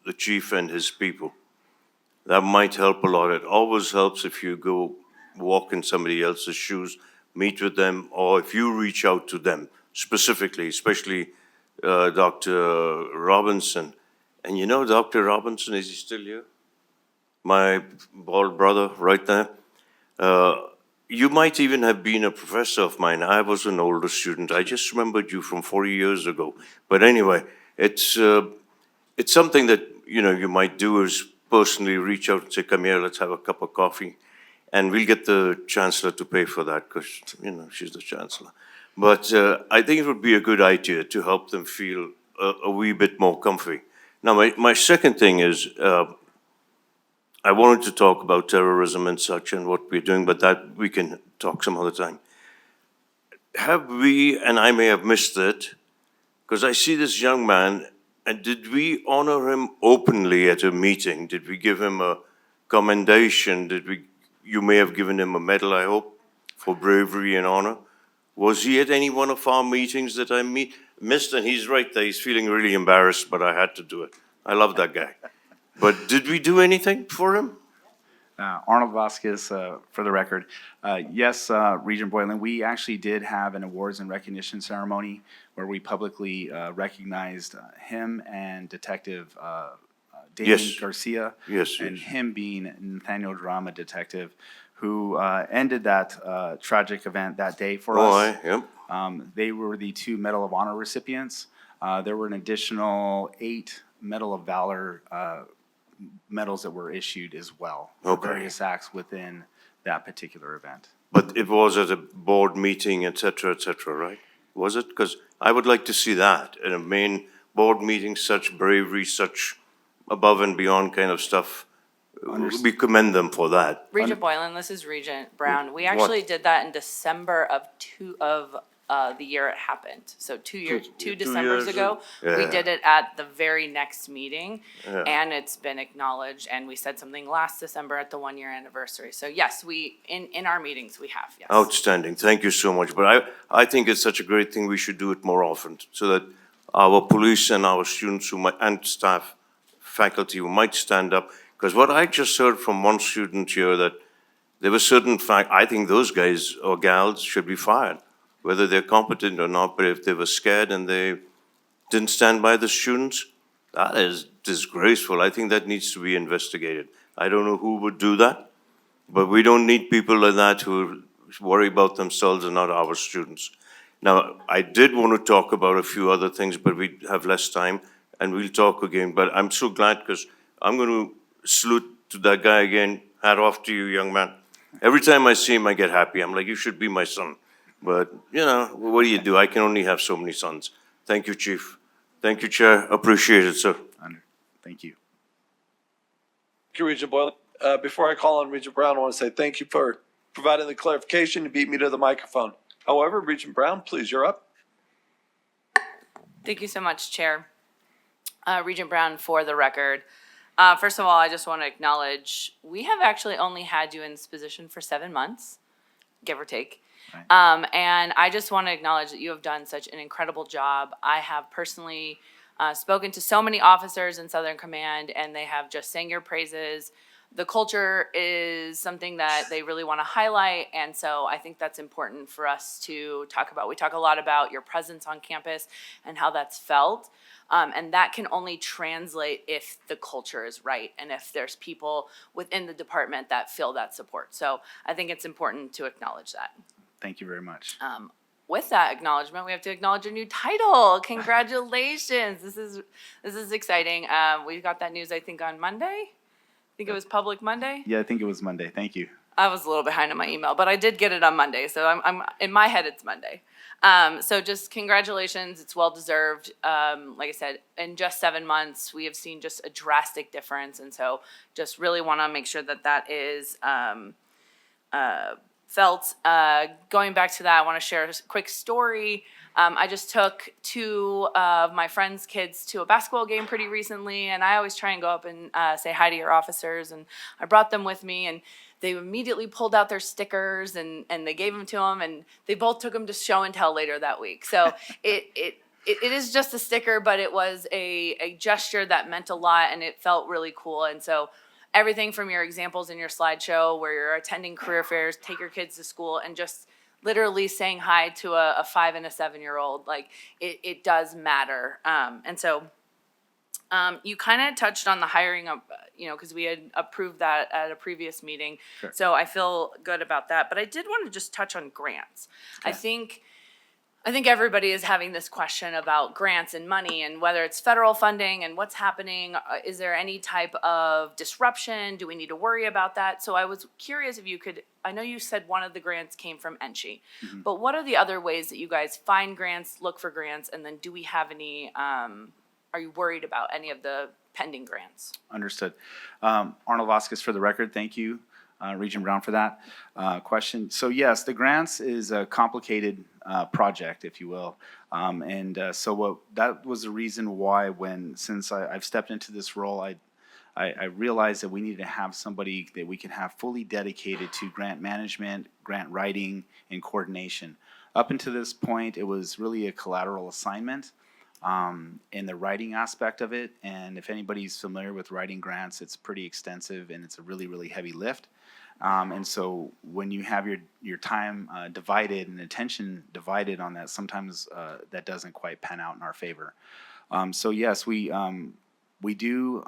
the chief and his people. That might help a lot. It always helps if you go walk in somebody else's shoes, meet with them, or if you reach out to them specifically, especially Dr. Robinson. And you know Dr. Robinson, is he still here? My bald brother right there. You might even have been a professor of mine. I was an older student. I just remembered you from 40 years ago. But anyway, it's something that, you might do is personally reach out and say, come here, let's have a cup of coffee. And we'll get the chancellor to pay for that because, she's the chancellor. But I think it would be a good idea to help them feel a wee bit more comfy. Now, my second thing is, I wanted to talk about terrorism and such and what we're doing, but that we can talk some other time. Have we, and I may have missed it, because I see this young man, and did we honor him openly at a meeting? Did we give him a commendation? You may have given him a medal, I hope, for bravery and honor. Was he at any one of our meetings that I missed? And he's right there, he's feeling really embarrassed, but I had to do it. I love that guy. But did we do anything for him? Arnold Vasquez, for the record. Yes, Regent Boylan, we actually did have an awards and recognition ceremony where we publicly recognized him and Detective Damon Yes. Garcia. Yes, And yes. him being Nathaniel Drama detective who ended that tragic event that day for us. Yep. They were the 2 Medal of Honor recipients. There were an additional 8 Medal of Valor medals that were issued as well for Okay. various acts within that particular event. But it was at a board meeting, et cetera, right? Was it? Because I would like to see that in a main board meeting, such bravery, such above and beyond kind of stuff. We commend them for that. Regent Boylan, this is Regent Brown. We actually did that in December of the year it happened. So two Two Decembers years ago, ago. we Yeah. did it at the very next meeting, Yeah. and it's been acknowledged. And we said something last December at the 1 year anniversary. So yes, we in our meetings we have, yes. Outstanding. Thank you so much. But I think it's such a great thing. We should do it more often so that our police and our students who might, and staff, faculty who might stand up. Because what I just heard from one student here that there were certain I think those guys or gals should be fired, whether they're competent or not. But if they were scared and they didn't stand by the students, that is disgraceful. I think that needs to be investigated. I don't know who would do that, but we don't need people like that who worry about themselves and not our students. Now, I did want to talk about a few other things, but we have less time, and we'll talk again. But I'm so glad because I'm going to salute to that guy again. Hat off to you, young man. Every time I see him, I get happy. I'm like, you should be my son. But, you know, what do you do? I can only have so many sons. Thank you, Chief. Thank you, Chair. Appreciate it, sir. Thank you. Thank you, Regent Boyle. Before I call on Regent Brown, I want to say thank you for providing the clarification. You beat me to the microphone. However, Regent Brown, please, you're up. Thank you so much, Chair. Regent Brown, for the record. First of all, I just want to acknowledge, we have actually only had you in this position for 7 months, give or take. And I just want to acknowledge that you have done such an incredible job. I have personally spoken to so many officers in Southern Command, and they have just sang your praises. The culture is something that they really want to highlight, and so I think that's important for us to talk about. We talk a lot about your presence on campus and how that's felt, and that can only translate if the culture is right and if there's people within the department that feel that support. So I think it's important to acknowledge that. Thank you very much. With that acknowledgement, we have to acknowledge your new title. Congratulations! This is exciting. We got that news, I think, on Monday. I think it was public Monday. Yeah, I think it was Monday. Thank you. I was a little behind on my email, but I did get it on Monday, so I'm in my head it's Monday. So just congratulations, it's well deserved. Like I said, in just 7 months, we have seen just a drastic difference, and so just really want to make sure that that is felt. Going back to that, I want to share a quick story. I just took 2 of my friends' kids to a basketball game pretty recently, and I always try and go up and say hi to your officers, and I brought them with me, and they immediately pulled out their stickers, and they gave them to them, and they both took them to show and tell later that week. So it is just a sticker, but it was a gesture that meant a lot, and it felt really cool. And so everything from your examples in your slideshow where you're attending career fairs, take your kids to school, and just literally saying hi to a 5 and a 7-year-old, like it does matter. And so you kind of touched on the hiring of, because we had approved that at a previous meeting. Sure. So I feel good about that. But I did want to just touch on grants. Okay. I think everybody is having this question about grants and money and whether it's federal funding and what's happening. Is there any type of disruption? Do we need to worry about that? So I was curious if you could, I know you said one of the grants came from NSHE, but what are the other ways that you guys find grants, look for grants, and then do we have any, are you worried about any of the pending grants? Understood. Arnold Vasquez, for the record, thank you, Regent Brown, for that question. So yes, the grants is a complicated project, if you will. So that was the reason why since I've stepped into this role, I realized that we needed to have somebody that we can have fully dedicated to grant management, grant writing, and coordination. Up until this point, it was really a collateral assignment in the writing aspect of it. And if anybody's familiar with writing grants, it's pretty extensive and it's a really, really heavy lift. And so when you have your time divided and attention divided on that, sometimes that doesn't quite pan out in our favor. So yes, we do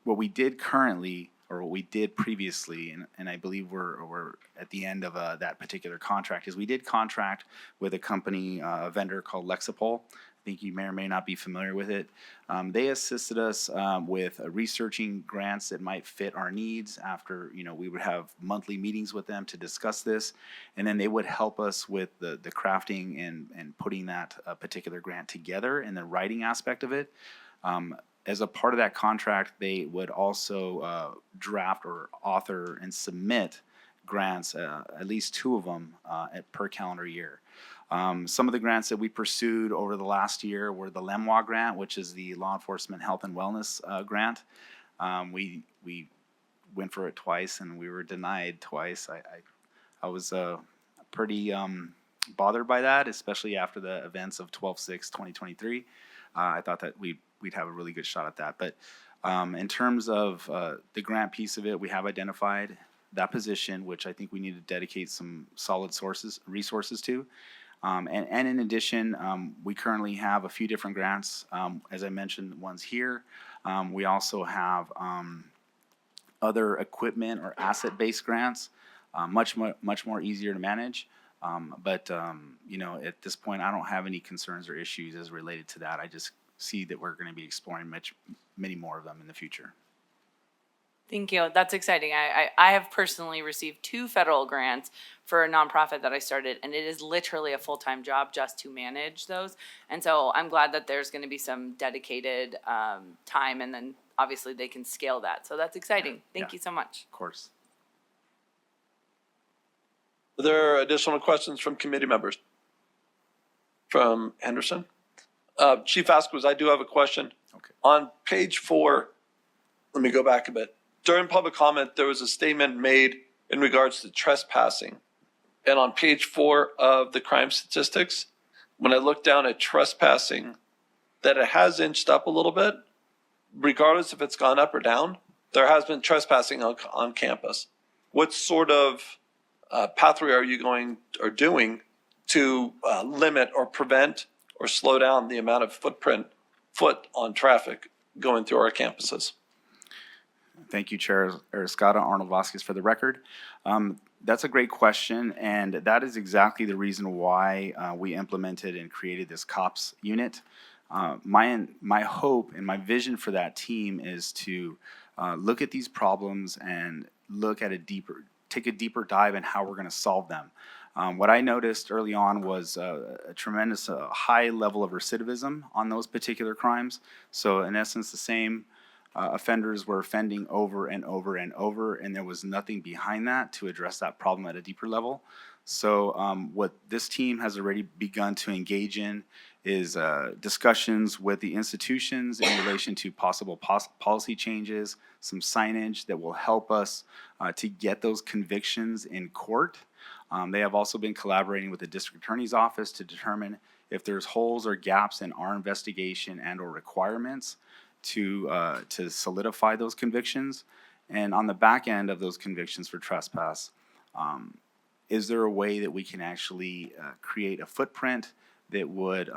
what we did currently, or what we did previously, and I believe we're at the end of that particular contract, is we did contract with a company, a vendor called Lexipol. I think you may or may not be familiar with it. They assisted us with researching grants that might fit our needs. After, we would have monthly meetings with them to discuss this, and then they would help us with the crafting and putting that particular grant together and the writing aspect of it. As a part of that contract, they would also draft or author and submit grants, at least 2 of them per calendar year. Some of the grants that we pursued over the last year were the LEMWA grant, which is the Law Enforcement Health and Wellness grant. We went for it twice and we were denied twice. I was pretty bothered by that, especially after the events of 12/6/2023. I thought that we'd have a really good shot at that. But in terms of the grant piece of it, we have identified that position, which I think we need to dedicate some solid resources to. And in addition, we currently have a few different grants. As I mentioned, ones here. We also have other equipment or asset-based grants, much more easier to manage. But you know, at this point, I don't have any concerns or issues as related to that. I just see that we're going to be exploring many more of them in the future. Thank you. That's exciting. I have personally received 2 federal grants for a nonprofit that I started, and it is literally a full-time job just to manage those. And so I'm glad that there's going to be some dedicated time, and then obviously they can scale that. So that's exciting. Thank you so much. Of course. Are there additional questions from committee members? From Henderson? Chief Vasquez, I do have a question. Okay. On page 4, let me go back a bit. During public comment, there was a statement made in regards to trespassing. And on page 4 of the crime statistics, when I look down at trespassing, that it has inched up a little bit, regardless if it's gone up or down. There has been trespassing on campus. What sort of pathway are you doing to limit or prevent or slow down the amount of foot on traffic going through our campuses? Thank you, Chair Eriscata. Arnold Vasquez for the record. That's a great question, and that is exactly the reason why we implemented and created this COPS unit. My hope and my vision for that team is to look at these problems and take a deeper dive in how we're going to solve them. What I noticed early on was a tremendous high level of recidivism on those particular crimes. So in essence, the same offenders were offending over and over and over, and there was nothing behind that to address that problem at a deeper level. So what this team has already begun to engage in is discussions with the institutions in relation to possible policy changes, some signage that will help us to get those convictions in court. They have also been collaborating with the district attorney's office to determine if there's holes or gaps in our investigation and or requirements to solidify those convictions. And on the back end of those convictions for trespass, is there a way that we can actually create a footprint that would,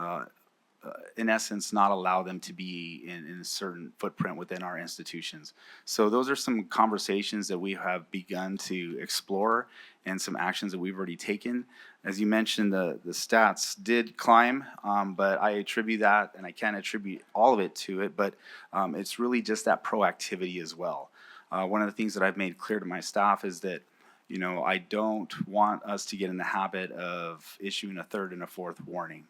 in essence, not allow them to be in a certain footprint within our institutions? So those are some conversations that we have begun to explore and some actions that we've already taken. As you mentioned, the stats did climb, but I attribute that, and I can't attribute all of it to it, but it's really just that proactivity as well. One of the things that I've made clear to my staff is that, you know, I don't want us to get in the habit of issuing a 3rd and a 4th warning.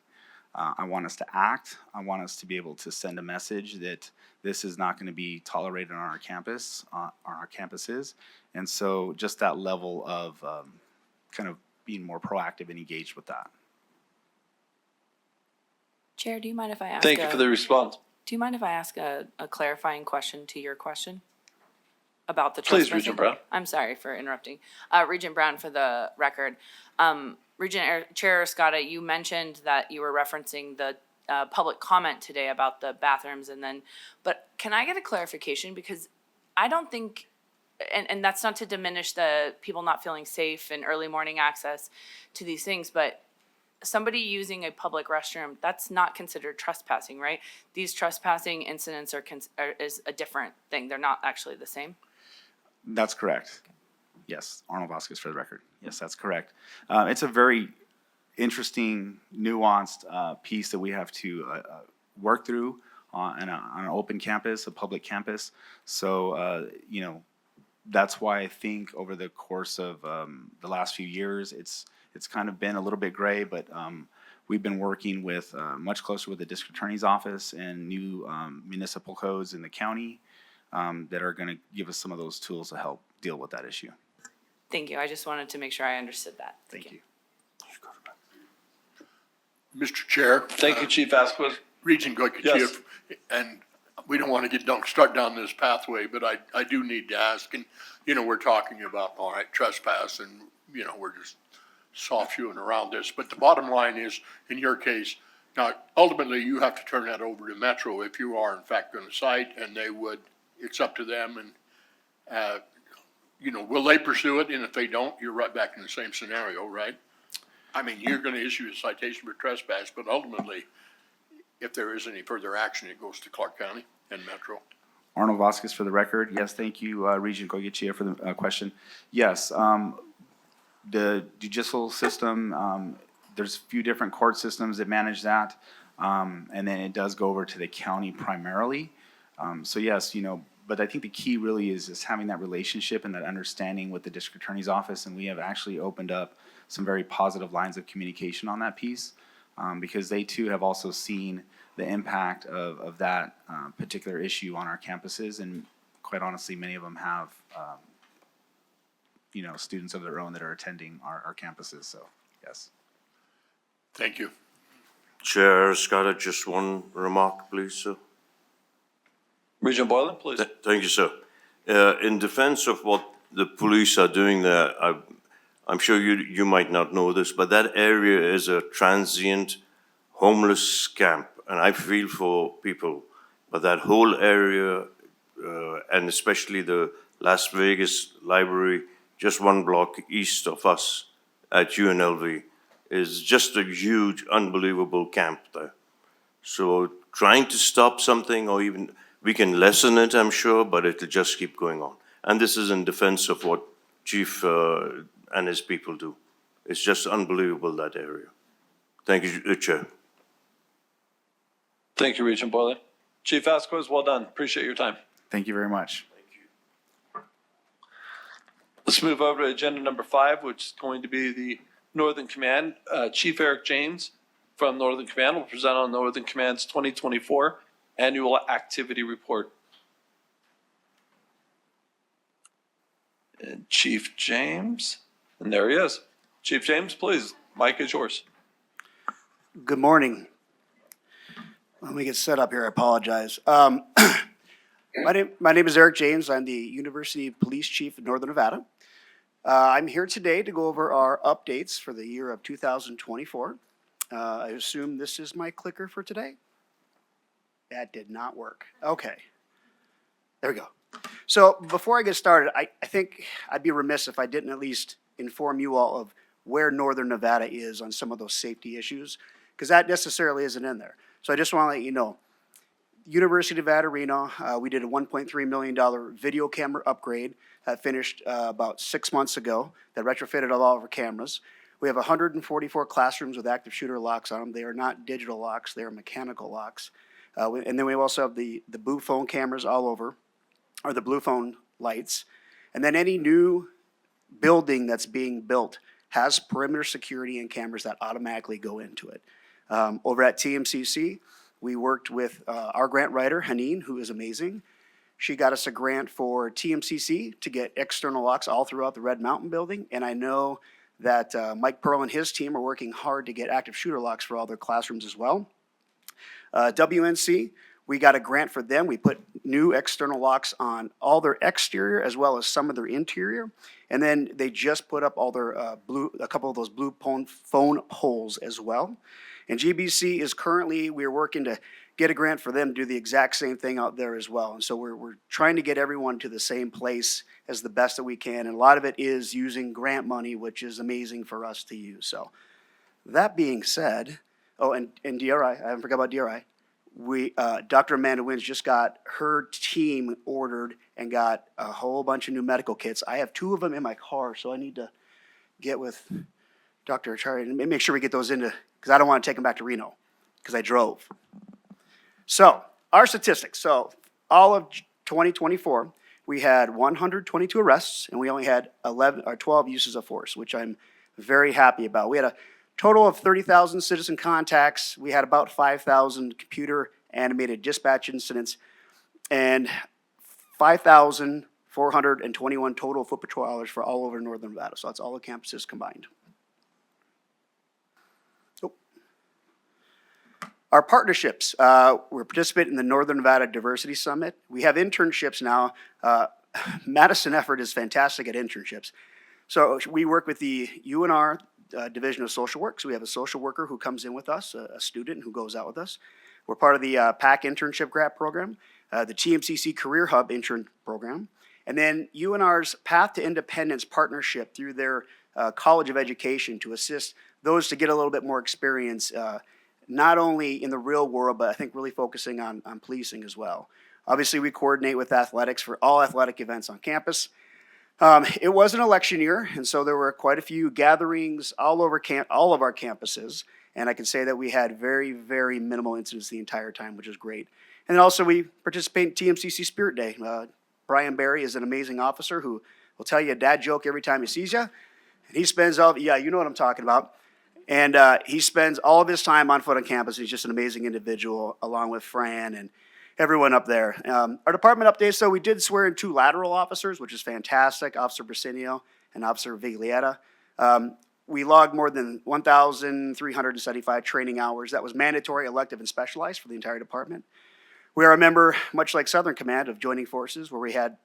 I want us to act. I want us to be able to send a message that this is not going to be tolerated on our campus, on our campuses. And so just that level of kind of being more proactive and engaged with that. Chair, do you mind if I ask? Thank you for the response. Do you mind if I ask a clarifying question to your question about the Please, trespassing? Regent Brown. I'm sorry for interrupting. Regent Brown, for the record. Chair Eriscata, you mentioned that you were referencing the public comment today about the bathrooms, but can I get a clarification? Because I don't think, and that's not to diminish the people not feeling safe and early morning access to these things, but somebody using a public restroom, that's not considered trespassing, right? These trespassing incidents is a different thing. They're not actually the same. That's correct. Yes, Arnold Vasquez for the record. Yes, that's correct. It's a very interesting, nuanced piece that we have to work through on an open campus, a public campus. So, you know, that's why I think over the course of the last few years, it's kind of been a little bit gray, but we've been working with much closer with the district attorney's office and new municipal codes in the county that are going to give us some of those tools to help deal with that issue. Thank you. I just wanted to make sure I understood that. Thank you. Mr. Chair. Thank you, Chief Vasquez. Regent Goykachev. Yes. And we don't want to get stuck down this pathway, but I do need to ask, and, we're talking about, all right, trespass, and, we're just soft shoeing around this. But the bottom line is, in your case, now, ultimately, you have to turn that over to Metro if you are in fact going to cite, and it's up to them, and, will they pursue it? And if they don't, you're right back in the same scenario, right? I mean, you're going to issue a citation for trespass, but ultimately, if there is any further action, it goes to Clark County and Metro. Arnold Vasquez for the record. Yes, thank you, Regent Goyechea, for the question. Yes, the judicial system, there's a few different court systems that manage that, and then it does go over to the county primarily. So yes, but I think the key really is having that relationship and that understanding with the district attorney's office, and we have actually opened up some very positive lines of communication on that piece, because they too have also seen the impact of that particular issue on our campuses, and quite honestly, many of them have students of their own that are attending our campuses, so yes. Thank you. Chair Scott, just one remark, please, sir. Regent Boylan, please. Thank you, sir. In defense of what the police are doing there, I'm sure you might not know this, but that area is a transient homeless camp, and I feel for people. But that whole area, and especially the Las Vegas library, just one block east of us at UNLV, is just a huge, unbelievable camp there. So trying to stop something, or even, we can lessen it, I'm sure, but it'll just keep going on. And this is in defense of what Chief and his people do. It's just unbelievable, that area. Thank you, Chair. Thank you, Regent Boylan. Chief Vasquez, well done. Appreciate your time. Thank you very much. Let's move over to agenda number 5, which is going to be the Northern Command. Chief Eric James from Northern Command will present on Northern Command's 2024 Annual Activity Report. And Chief James, and there he is. Chief James, please, mic is yours. Good morning. Let me get set up here, I apologize. My name is Eric James. I'm the University Police Chief of Northern Nevada. I'm here today to go over our updates for the year of 2024. I assume this is my clicker for today. That did not work. Okay. There we go. So before I get started, I think I'd be remiss if I didn't at least inform you all of where Northern Nevada is on some of those safety issues, because that necessarily isn't in there. So I just want to let you know, University of Nevada, Reno, we did a $1.3 million video camera upgrade that finished about 6 months ago, that retrofitted all of our cameras. We have 144 classrooms with active shooter locks on them. They are not digital locks, they are mechanical locks. And then we also have the blue phone cameras all over, or the blue phone lights. And then any new building that's being built has perimeter security and cameras that automatically go into it. Over at TMCC, we worked with our grant writer, Haneen, who is amazing. She got us a grant for TMCC to get external locks all throughout the Red Mountain building. And I know that Mike Pearl and his team are working hard to get active shooter locks for all their classrooms as well. WNC, we got a grant for them. We put new external locks on all their exterior as well as some of their interior. And then they just put up all their a couple of those blue phone poles as well. And GBC is currently, we're working to get a grant for them to do the exact same thing out there as well. And so we're trying to get everyone to the same place as the best that we can. And a lot of it is using grant money, which is amazing for us to use. So that being said, oh, and DRI, I haven't forgot about DRI. Dr. Amanda Wins just got her team ordered and got a whole bunch of new medical kits. I have 2 of them in my car, so I need to get with Dr. Achari and make sure we get those into, because I don't want to take them back to Reno, because I drove. So, our statistics. So, all of 2024, we had 122 arrests, and we only had 12 uses of force, which I'm very happy about. We had a total of 30,000 citizen contacts. We had about 5,000 computer-animated dispatch incidents, and 5,000 421 total foot patrol hours for all over Northern Nevada. So that's all the campuses combined. Our partnerships, we're participating in the Northern Nevada Diversity Summit. We have internships now. Madison Effort is fantastic at internships. So we work with the UNR Division of Social Work. So we have a social worker who comes in with us, a student who goes out with us. We're part of the PAC internship grad program, the TMCC Career Hub intern program, and then UNR's Path to Independence partnership through their College of Education to assist those to get a little bit more experience, not only in the real world, but I think really focusing on policing as well. Obviously, we coordinate with athletics for all athletic events on campus. It was an election year, and so there were quite a few gatherings all over all of our campuses, and I can say that we had very, very minimal incidents the entire time, which is great. And also, we participate in TMCC Spirit Day. Brian Barry is an amazing officer who will tell you a dad joke every time he sees you, and he spends yeah, you know what I'm talking about. And he spends all of his time on foot on campus. He's just an amazing individual, along with Fran and everyone up there. Our department updates, so we did swear in 2 lateral officers, which is fantastic, Officer Brasinio and Officer Viglietta. We logged more than 1,375 training hours. That was mandatory, elective, and specialized for the entire department. We are a member, much like Southern Command, of Joining Forces, where we had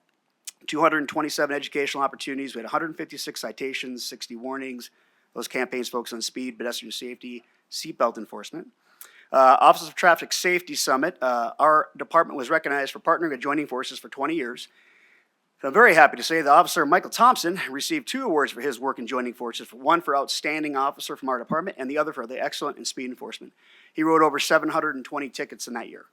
227 educational opportunities. We had 156 citations, 60 warnings. Those campaigns focus on speed, pedestrian safety, seatbelt enforcement. Office of Traffic Safety Summit. Our department was recognized for partnering with Joining Forces for 20 years. And I'm very happy to say that Officer Michael Thompson received 2 awards for his work in Joining Forces, one for Outstanding Officer from our department and the other for the Excellent in Speed Enforcement. He wrote over 720 tickets in that year.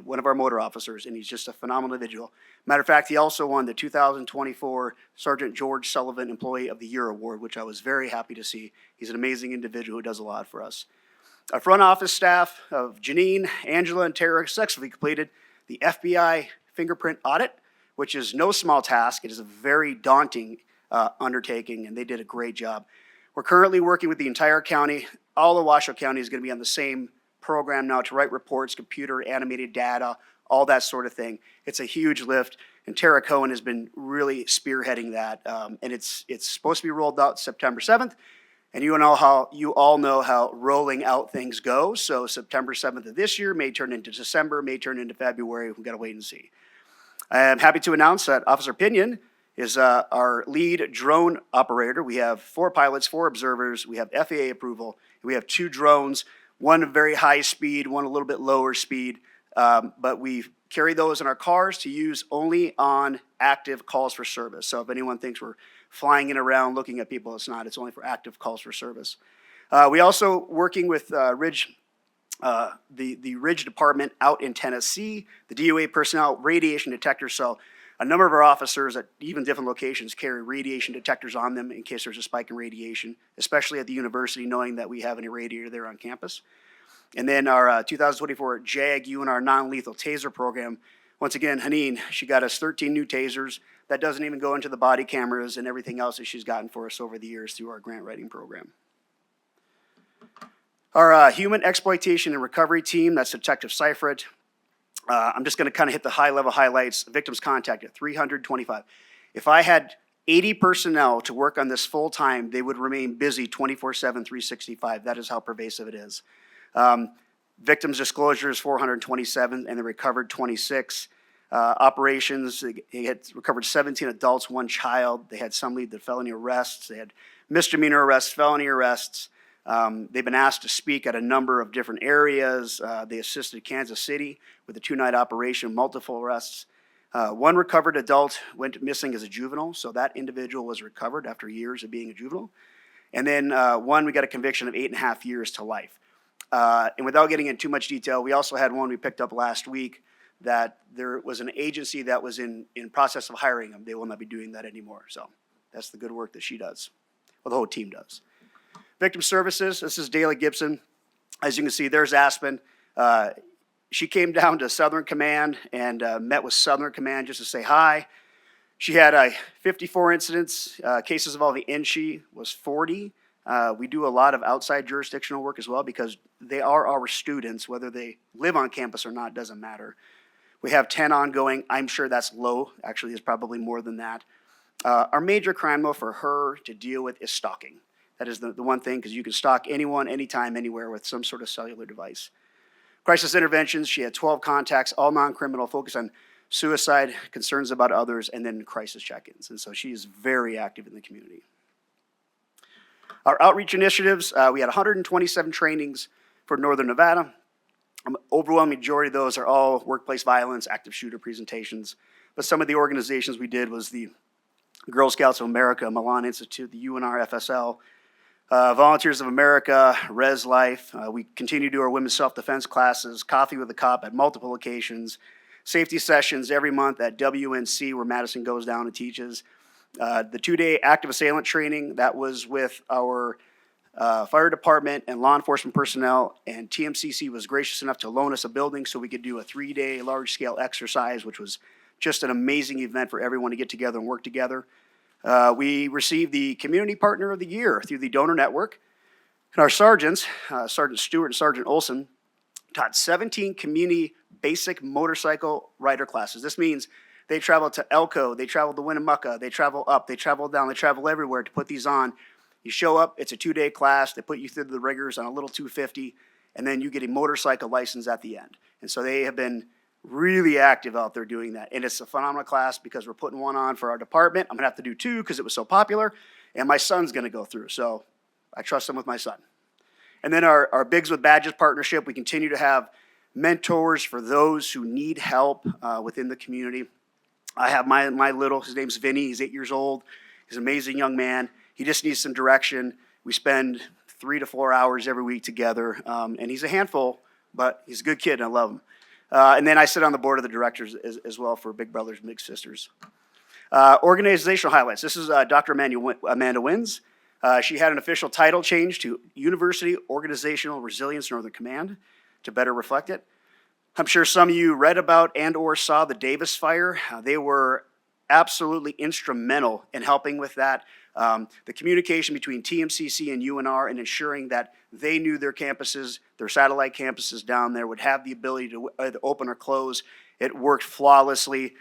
One of our motor officers, and he's just a phenomenal individual. Matter of fact, he also won the 2024 Sergeant George Sullivan Employee of the Year Award, which I was very happy to see. He's an amazing individual who does a lot for us. Our front office staff of Janine, Angela, and Tara successfully completed the FBI fingerprint audit, which is no small task. It is a very daunting undertaking, and they did a great job. We're currently working with the entire county. All of Washoe County is going to be on the same program now to write reports, computer, animated data, all that sort of thing. It's a huge lift, and Tara Cohen has been really spearheading that. And it's supposed to be rolled out September 7th, and you all know how rolling out things go. So September 7th of this year may turn into December, may turn into February. We've got to wait and see. I am happy to announce that Officer Pinion is our lead drone operator. We have 4 pilots, 4 observers. We have FAA approval. We have 2 drones. One very high speed, one a little bit lower speed, but we carry those in our cars to use only on active calls for service. So if anyone thinks we're flying in around looking at people, it's not. It's only for active calls for service. We also working with the Ridge Department out in Tennessee, the DOA personnel, radiation detectors. So a number of our officers at even different locations carry radiation detectors on them in case there's a spike in radiation, especially at the university, knowing that we have an irradiator there on campus. And then our 2024 JAG UNR non-lethal taser program. Once again, Haneen, she got us 13 new tasers. That doesn't even go into the body cameras and everything else that she's gotten for us over the years through our grant writing program. Our human exploitation and recovery team, that's Detective Seifert. I'm just going to kind of hit the high-level highlights. Victims contacted, 325. If I had 80 personnel to work on this full-time, they would remain busy 24/7, 365. That is how pervasive it is. Victims disclosures, 427, and they recovered 26. Operations, they had recovered 17 adults, 1 child. They had some lead to felony arrests. They had misdemeanor arrests, felony arrests. They've been asked to speak at a number of different areas. They assisted Kansas City with a 2-night operation, multiple arrests. 1 recovered adult went missing as a juvenile, so that individual was recovered after years of being a juvenile. And then 1, we got a conviction of 8.5 years to life. And without getting into too much detail, we also had 1 we picked up last week that there was an agency that was in process of hiring them. They will not be doing that anymore. So that's the good work that she does, well, the whole team does. Victim Services, this is Dayla Gibson. As you can see, there's Aspen. She came down to Southern Command and met with Southern Command just to say hi. She had 54 incidents. Cases involving NSHE was 40. We do a lot of outside jurisdictional work as well because they are our students. Whether they live on campus or not doesn't matter. We have 10 ongoing. I'm sure that's low. Actually, it's probably more than that. Our major crime, though, for her to deal with is stalking. That is the one thing, because you can stalk anyone, anytime, anywhere with some sort of cellular device. Crisis interventions, she had 12 contacts, all non-criminal, focused on suicide, concerns about others, and then crisis check-ins. And so she is very active in the community. Our outreach initiatives, we had 127 trainings for Northern Nevada. Overwhelming majority of those are all workplace violence, active shooter presentations. But some of the organizations we did was the Girl Scouts of America, Milan Institute, the UNR FSL, Volunteers of America, Res Life. We continue to do our women's self-defense classes, Coffee with a Cop at multiple occasions, safety sessions every month at WNC, where Madison goes down and teaches. The 2-day active assailant training, that was with our fire department and law enforcement personnel, and TMCC was gracious enough to loan us a building so we could do a 3-day large-scale exercise, which was just an amazing event for everyone to get together and work together. We received the Community Partner of the Year through the Donor Network. And our sergeants, Sergeant Stewart and Sergeant Olson, taught 17 community basic motorcycle rider classes. This means they travel to Elko, they travel to Winnemucca, they travel up, they travel down, they travel everywhere to put these on. You show up, it's a 2-day class, they put you through the rigors on a little 250, and then you get a motorcycle license at the end. And so they have been really active out there doing that. And it's a phenomenal class because we're putting one on for our department. I'm gonna have to do 2 because it was so popular, and my son's gonna go through, so I trust him with my son. And then our Bigs with Badges partnership, we continue to have mentors for those who need help within the community. I have my little, his name's Vinny, he's 8 years old. He's an amazing young man. He just needs some direction. We spend 3 to 4 hours every week together, and he's a handful, but he's a good kid, and I love him. And then I sit on the board of the directors as well for Big Brothers Big Sisters. Organizational highlights. This is Dr. Amanda Wins. She had an official title change to University Organizational Resilience Northern Command to better reflect it. I'm sure some of you read about and or saw the Davis fire. They were absolutely instrumental in helping with that. The communication between TMCC and UNR and ensuring that they knew their campuses, their satellite campuses down there would have the ability to either open or close. It worked flawlessly.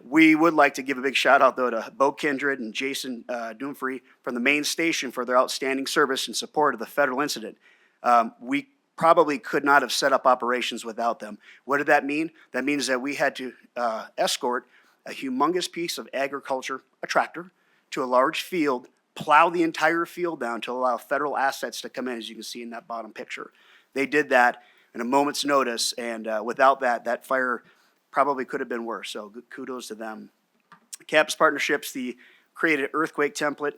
We would like to give a big shout out though to Bo Kindred and Jason Doomfree from the main station for their outstanding service and support of the federal incident. We probably could not have set up operations without them. What did that mean? That means that we had to escort a humongous piece of agriculture, a tractor, to a large field, plow the entire field down to allow federal assets to come in, as you can see in that bottom picture. They did that in a moment's notice, and without that, that fire probably could have been worse, so kudos to them. Campus partnerships, the created earthquake template,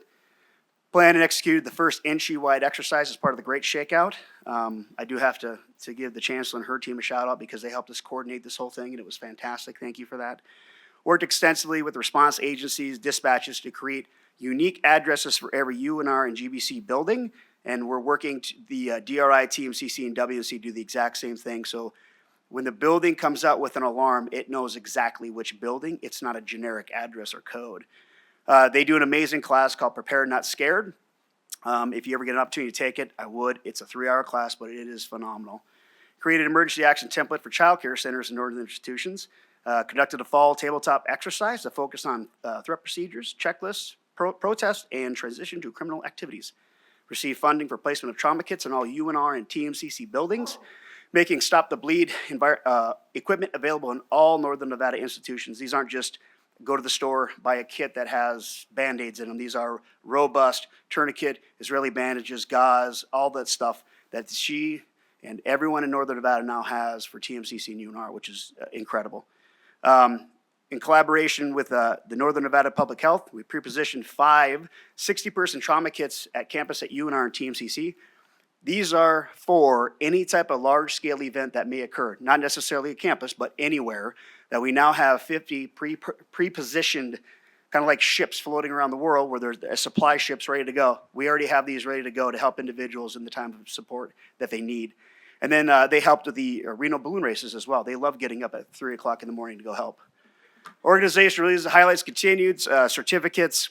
planned and executed the first NSHE-wide exercise as part of the Great Shakeout. I do have to give the Chancellor and her team a shout out because they helped us coordinate this whole thing, and it was fantastic. Thank you for that. Worked extensively with response agencies, dispatches to create unique addresses for every UNR and GBC building, and we're working to the DRI, TMCC, and WNC do the exact same thing. So when the building comes out with an alarm, it knows exactly which building. It's not a generic address or code. They do an amazing class called Prepared Not Scared. If you ever get an opportunity to take it, I would. It's a 3-hour class, but it is phenomenal. Created an emergency action template for child care centers and northern institutions. Conducted a fall tabletop exercise to focus on threat procedures, checklists, protest, and transition to criminal activities. Received funding for placement of trauma kits in all UNR and TMCC buildings. Making Stop the Bleed equipment available in all Northern Nevada institutions. These aren't just go to the store, buy a kit that has Band-Aids in them. These are robust tourniquet, Israeli bandages, gauze, all that stuff that she and everyone in Northern Nevada now has for TMCC and UNR, which is incredible. In collaboration with the Northern Nevada Public Health, we pre-positioned 5 60-person trauma kits at campus at UNR and TMCC. These are for any type of large-scale event that may occur, not necessarily at campus, but anywhere, that we now have 50 pre-positioned, kind of like ships floating around the world where there's supply ships ready to go. We already have these ready to go to help individuals in the time of support that they need. And then they helped with the Reno balloon races as well. They love getting up at 3 o'clock in the morning to go help. Organization releases, highlights continued, certifications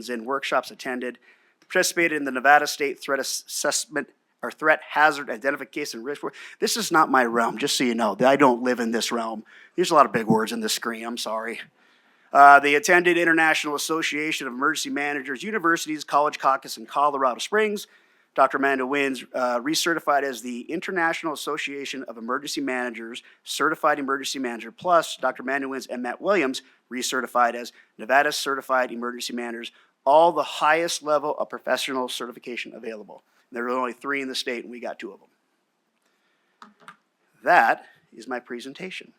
and workshops attended. Participated in the Nevada State Threat Assessment our threat hazard identification and risk. This is not my realm, just so you know. I don't live in this realm. There's a lot of big words in this screen, I'm sorry. They attended International Association of Emergency Managers, Universities, College Caucus in Colorado Springs. Dr. Amanda Wins, recertified as the International Association of Emergency Managers, Certified Emergency Manager, plus Dr. Amanda Wins and Matt Williams, recertified as Nevada Certified Emergency Managers, all the highest level of professional certification available. There are only 3 in the state, and we got 2 of them. That is my presentation.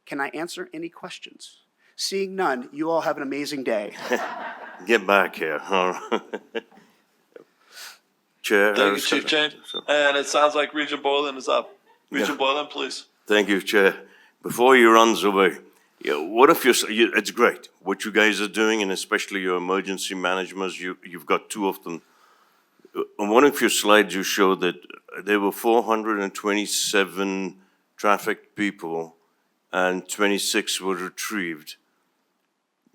Can I answer any questions? Seeing none, you all have an amazing day. Get back here. Chair Thank you, Harris. Chief James. And it sounds like Regent Boylan is up. Regent Boylan, please. Thank you, Chair. Before he runs away, what if it's great what you guys are doing, and especially your emergency managers, you've got 2 of them. On one of your slides, you showed that there were 427 trafficked people and 26 were retrieved.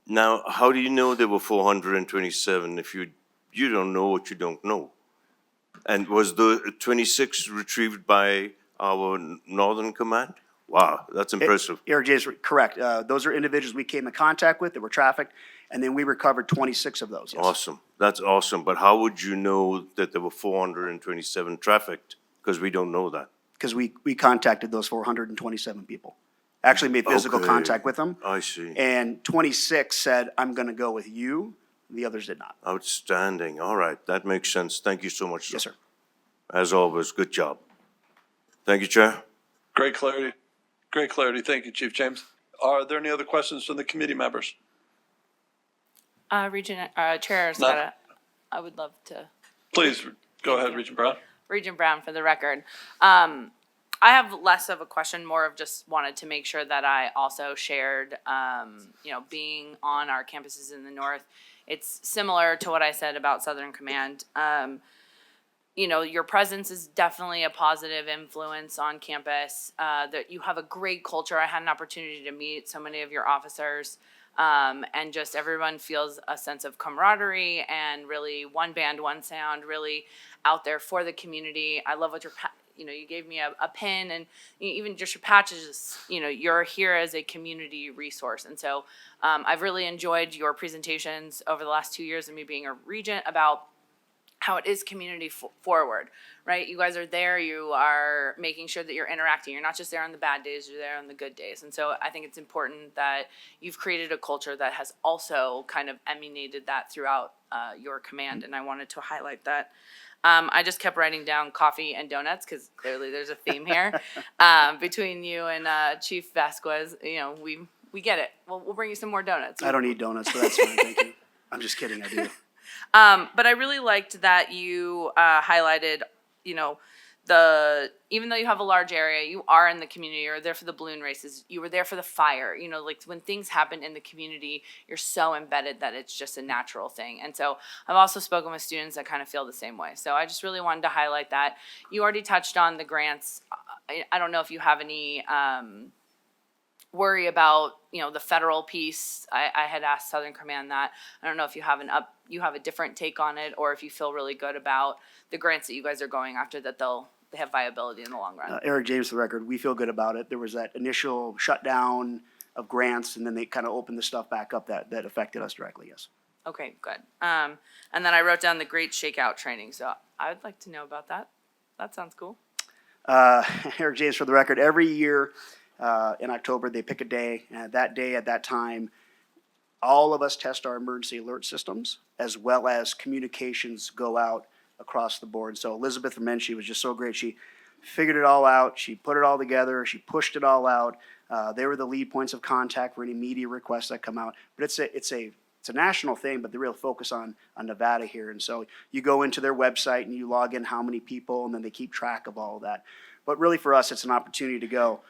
Now, how do you know there were 427 if you don't know what you don't know? And was the 26 retrieved by our Northern Command? Wow, that's impressive. Eric J. is correct. Those are individuals we came in contact with that were trafficked, and then we recovered 26 of those. Yes. Awesome. That's awesome. But how would you know that there were 427 trafficked? Because we don't know that. Because we contacted those 427 people. Actually made physical Okay. contact with them. I see. And 26 said, I'm going to go with you. The others did not. Outstanding. All right, that makes sense. Thank you so much, sir. Yes, sir. As always, good job. Thank you, Chair. Great clarity. Great clarity. Thank you, Chief James. Are there any other questions from the committee members? Chair Estrada, I would love to. Please, go ahead, Regent Brown. Regent Brown, for the record. I have less of a question, more of just wanted to make sure that I also shared, being on our campuses in the north. It's similar to what I said about Southern Command. Your presence is definitely a positive influence on campus. That you have a great culture. I had an opportunity to meet so many of your officers, and just everyone feels a sense of camaraderie and really one band, one sound, really out there for the community. I love what you gave me a pin, and even just your patches, you're here as a community resource. And so I've really enjoyed your presentations over the last 2 years of me being a regent about how it is community forward, right? You guys are there, you are making sure that you're interacting. You're not just there on the bad days, you're there on the good days. And so I think it's important that you've created a culture that has also kind of emanated that throughout your command, and I wanted to highlight that. I just kept writing down coffee and donuts because clearly there's a theme here between you and Chief Vasquez. We get it. We'll bring you some more donuts. I don't eat donuts, but that's fine. Thank you. I'm just kidding. I do. But I really liked that you highlighted, even though you have a large area, you are in the community. You're there for the balloon races. You were there for the fire. When things happen in the community, you're so embedded that it's just a natural thing. And so I've also spoken with students that kind of feel the same way. So I just really wanted to highlight that. You already touched on the grants. I don't know if you have any worry about the federal piece. I had asked Southern Command that. I don't know if you have you have a different take on it, or if you feel really good about the grants that you guys are going after, that they have viability in the long run. Eric James, for the record, we feel good about it. There was that initial shutdown of grants, and then they kind of opened the stuff back up that affected us directly, yes. Okay, good. And then I wrote down the Great Shakeout training, so I would like to know about that. That sounds cool. Eric James, for the record, every year in October, they pick a day, and that day, at that time, all of us test our emergency alert systems, as well as communications go out across the board. So Elizabeth Menchie was just so great. She figured it all out. She put it all together. She pushed it all out. They were the lead points of contact for any media requests that come out. But it's a national thing, but the real focus on Nevada here. And so you go into their website and you log in how many people, and then they keep track of all of that. But really for us, it's an opportunity to go,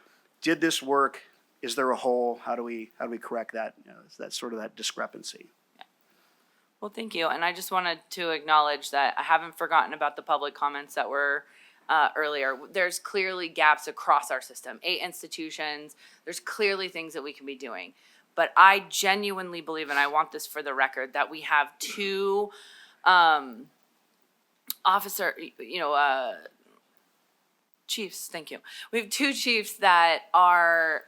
did this work? Is there a hole? How do we correct that? That's sort of that discrepancy. Well, thank you. And I just wanted to acknowledge that I haven't forgotten about the public comments that were earlier. There's clearly gaps across our system, 8 institutions. There's clearly things that we can be doing. But I genuinely believe, and I want this for the record, that we have two chiefs, thank you. We have two chiefs that are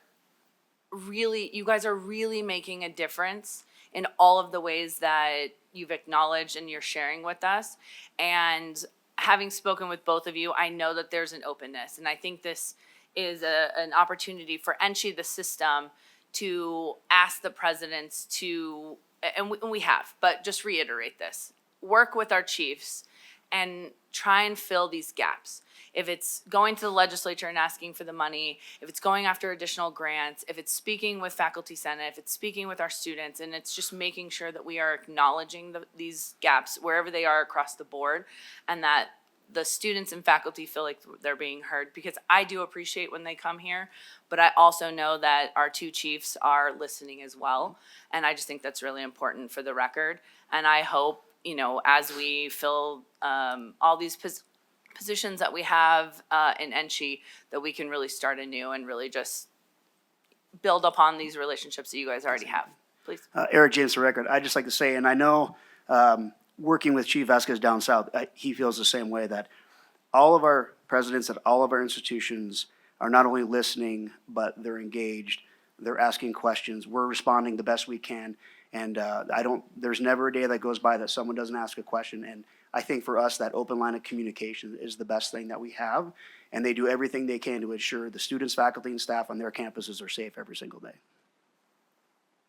really, you guys are really making a difference in all of the ways that you've acknowledged and you're sharing with us. And having spoken with both of you, I know that there's an openness. And I think this is an opportunity for NSHE, the system, to ask the presidents to, and we have, but just reiterate this, work with our chiefs and try and fill these gaps. If it's going to the legislature and asking for the money, if it's going after additional grants, if it's speaking with faculty senate, if it's speaking with our students, and it's just making sure that we are acknowledging these gaps wherever they are across the board, and that the students and faculty feel like they're being heard. Because I do appreciate when they come here, but I also know that our two chiefs are listening as well. And I just think that's really important for the record. And I hope, as we fill all these positions that we have in NSHE, that we can really start anew and really just build upon these relationships that you guys already have. Please. Eric James, for the record, I'd just like to say, and I know working with Chief Vasquez down south, he feels the same way, that all of our presidents at all of our institutions are not only listening, but they're engaged. They're asking questions. We're responding the best we can. And there's never a day that goes by that someone doesn't ask a question. And I think for us, that open line of communication is the best thing that we have. And they do everything they can to ensure the students, faculty, and staff on their campuses are safe every single day.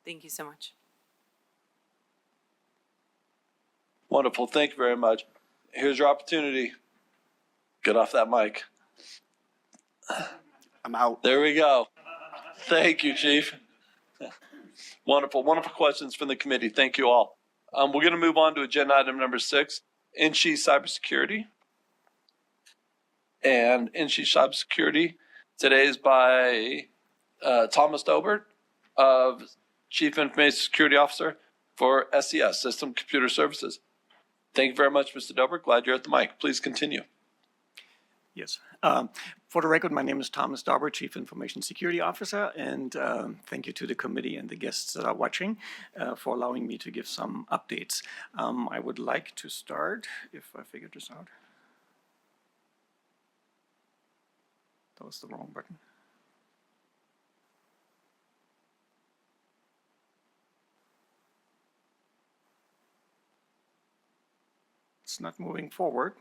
Thank you so much. Wonderful. Thank you very much. Here's your opportunity. Get off that mic. I'm out. There we go. Thank you, Chief. Wonderful, wonderful questions from the committee. Thank you all. We're going to move on to agenda item number 6, NSHE cybersecurity. And NSHE cybersecurity today is by Thomas Dobert, of Chief Information Security Officer for SCS, System Computer Services. Thank you very much, Mr. Dobert. Glad you're at the mic. Please continue. Yes. For the record, my name is Thomas Dauber, Chief Information Security Officer, and thank you to the committee and the guests that are watching for allowing me to give some updates. I would like to start, if I figured this out. That was the wrong button. It's not moving forward.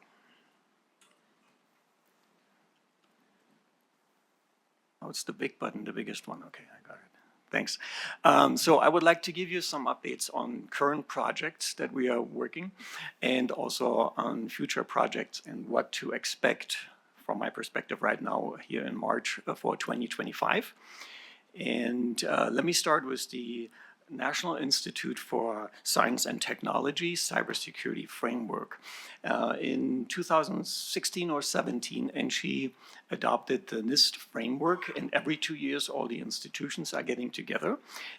Oh, it's the big button, the biggest one. Okay, I got it. Thanks. So I would like to give you some updates on current projects that we are working, and also on future projects and what to expect from my perspective right now here in March for 2025. And let me start with the National Institute for Science and Technology Cybersecurity Framework. In 2016 or 17, NSHE adopted the NIST framework, and every 2 years all the institutions are getting together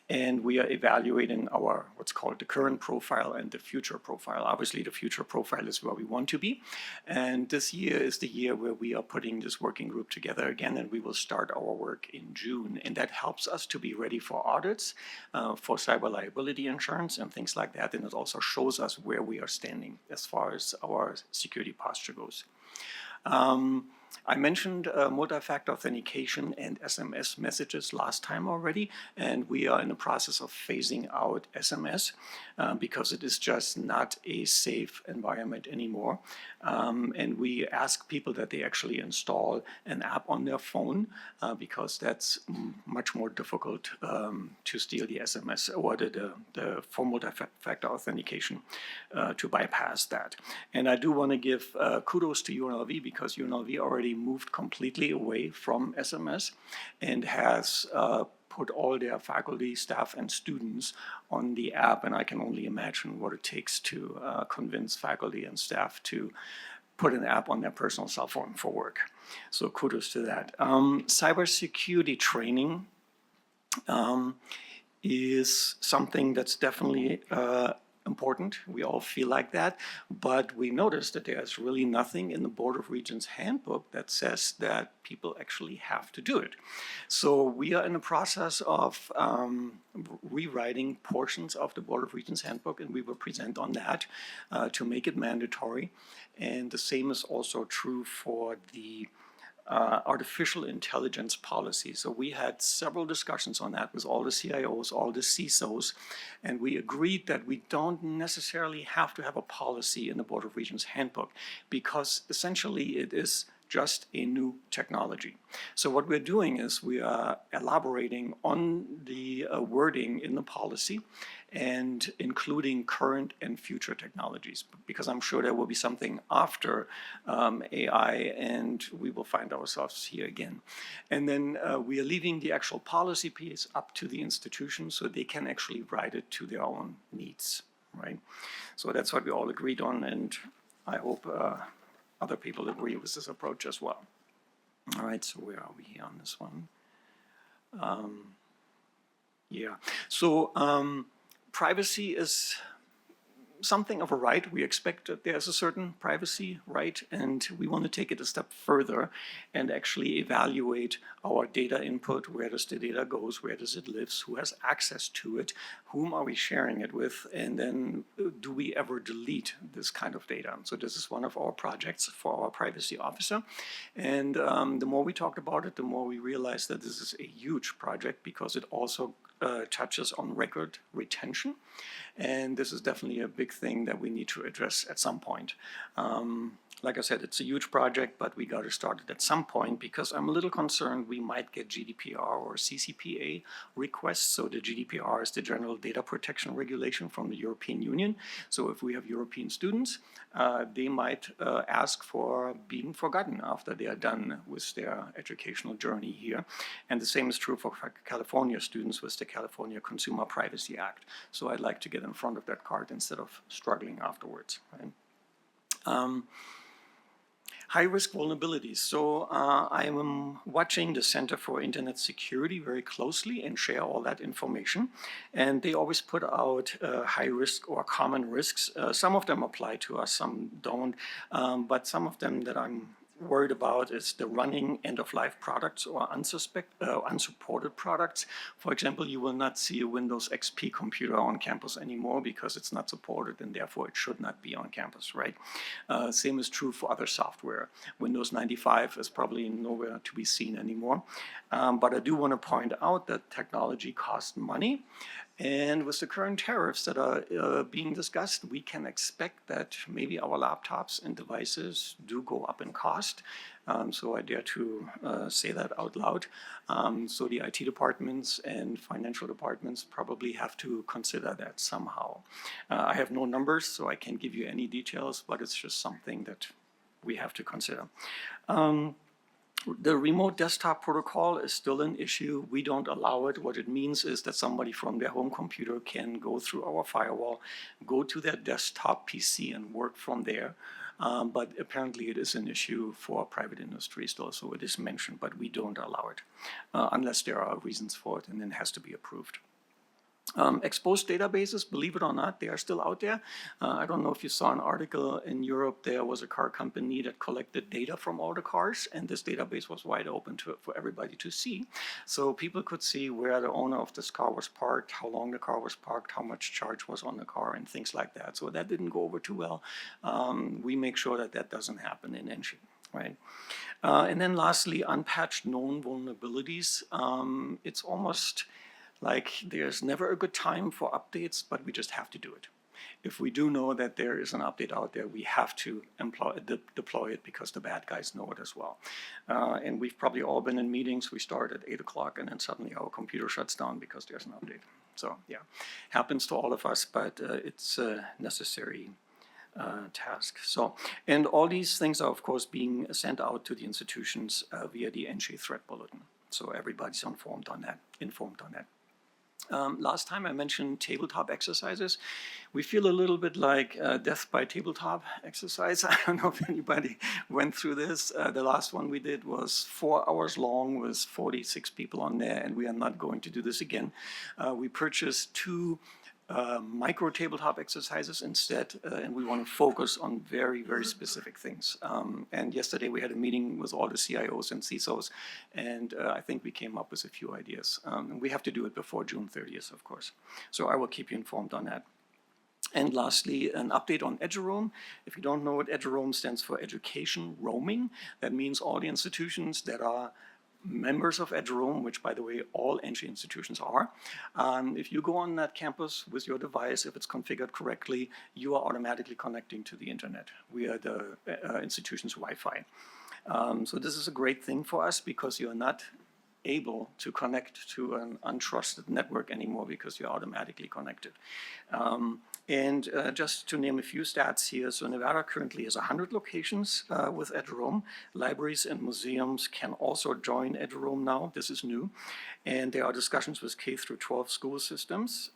and we are evaluating our what's called the current profile and the future profile. Obviously the future profile is where we want to be, and this year is the year where we are putting this working group together again, and we will start our work in June, and that helps us to be ready for audits, for cyber liability insurance and things like that, and it also shows us where we are standing as far as our security posture goes. I mentioned multi-factor authentication and SMS messages last time already, and we are in the process of phasing out SMS because it is just not a safe environment anymore. And we ask people that they actually install an app on their phone because that's much more difficult to steal the SMS or the for multi-factor authentication to bypass that. And I do want to give kudos to UNLV because UNLV already moved completely away from SMS and has put all their faculty, staff, and students on the app, and I can only imagine what it takes to convince faculty and staff to put an app on their personal cell phone for work. So kudos to that. Cybersecurity training is something that's definitely important. We all feel like that. But we noticed that there's really nothing in the Board of Regents handbook that says that people actually have to do it. So we are in the process of rewriting portions of the Board of Regents handbook, and we will present on that to make it mandatory. And the same is also true for the artificial intelligence policy. So we had several discussions on that with all the CIOs, all the CISOs, and we agreed that we don't necessarily have to have a policy in the Board of Regents handbook because essentially it is just a new technology. So what we're doing is we are elaborating on the wording in the policy and including current and future technologies, because I'm sure there will be something after AI and we will find ourselves here again. And then we are leaving the actual policy piece up to the institution so they can actually write it to their own needs, right? So that's what we all agreed on, and I hope other people agree with this approach as well. All right, so where are we here on this one? Privacy is something of a right. We expect that there's a certain privacy right, and we want to take it a step further and actually evaluate our data input. Where does the data goes? Where does it live? Who has access to it? Whom are we sharing it with? And then do we ever delete this kind of data? So this is one of our projects for our privacy officer. And the more we talked about it, the more we realized that this is a huge project because it also touches on record retention. And this is definitely a big thing that we need to address at some point. Like I said, it's a huge project, but we got to start it at some point because I'm a little concerned we might get GDPR or CCPA requests. So the GDPR is the General Data Protection Regulation from the European Union. So if we have European students, they might ask for being forgotten after they are done with their educational journey here. And the same is true for California students with the California Consumer Privacy Act. So I'd like to get in front of that cart instead of struggling afterwards, right? High-risk vulnerabilities. So I am watching the Center for Internet Security very closely and share all that information. And they always put out high-risk or common risks. Some of them apply to us, some don't. But some of them that I'm worried about is the running end-of-life products or unsupported products. For example, you will not see a Windows XP computer on campus anymore because it's not supported and therefore it should not be on campus, right? Same is true for other software. Windows 95 is probably nowhere to be seen anymore. But I do want to point out that technology costs money. And with the current tariffs that are being discussed, we can expect that maybe our laptops and devices do go up in cost. So I dare to say that out loud. So the IT departments and financial departments probably have to consider that somehow. I have no numbers, so I can't give you any details, but it's just something that we have to consider. The remote desktop protocol is still an issue. We don't allow it. What it means is that somebody from their home computer can go through our firewall, go to their desktop PC and work from there. But apparently it is an issue for private industry still, so it is mentioned, but we don't allow it unless there are reasons for it and then it has to be approved. Exposed databases, believe it or not, they are still out there. I don't know if you saw an article in Europe. There was a car company that collected data from all the cars, and this database was wide open for everybody to see. So people could see where the owner of this car was parked, how long the car was parked, how much charge was on the car, and things like that. So that didn't go over too well. We make sure that that doesn't happen in NSHE, right? And then lastly, unpatched known vulnerabilities. It's almost like there's never a good time for updates, but we just have to do it. If we do know that there is an update out there, we have to deploy it because the bad guys know it as well. And we've probably all been in meetings. We start at 8 o'clock and then suddenly our computer shuts down because there's an update. So yeah, happens to all of us, but it's a necessary task. So, and all these things are of course being sent out to the institutions via the NSHE threat bulletin. So everybody's informed on that. Last time I mentioned tabletop exercises. We feel a little bit like death by tabletop exercise. I don't know if anybody went through this. The last one we did was 4 hours long with 46 people on there, and we are not going to do this again. We purchased 2 micro tabletop exercises instead, and we want to focus on very, very specific things. And yesterday we had a meeting with all the CIOs and CISOs, and I think we came up with a few ideas. And we have to do it before June 30th, of course. So I will keep you informed on that. And lastly, an update on EduRoam. If you don't know what EduRoam stands for, Education Roaming. That means all the institutions that are members of EduRoam, which by the way, all NSHE institutions are. If you go on that campus with your device, if it's configured correctly, you are automatically connecting to the internet via the institution's Wi-Fi. So this is a great thing for us because you're not able to connect to an untrusted network anymore because you're automatically connected. And just to name a few stats here, so Nevada currently has 100 locations with EduRoam. Libraries and museums can also join EduRoam now. This is new. And there are discussions with K through 12 school systems,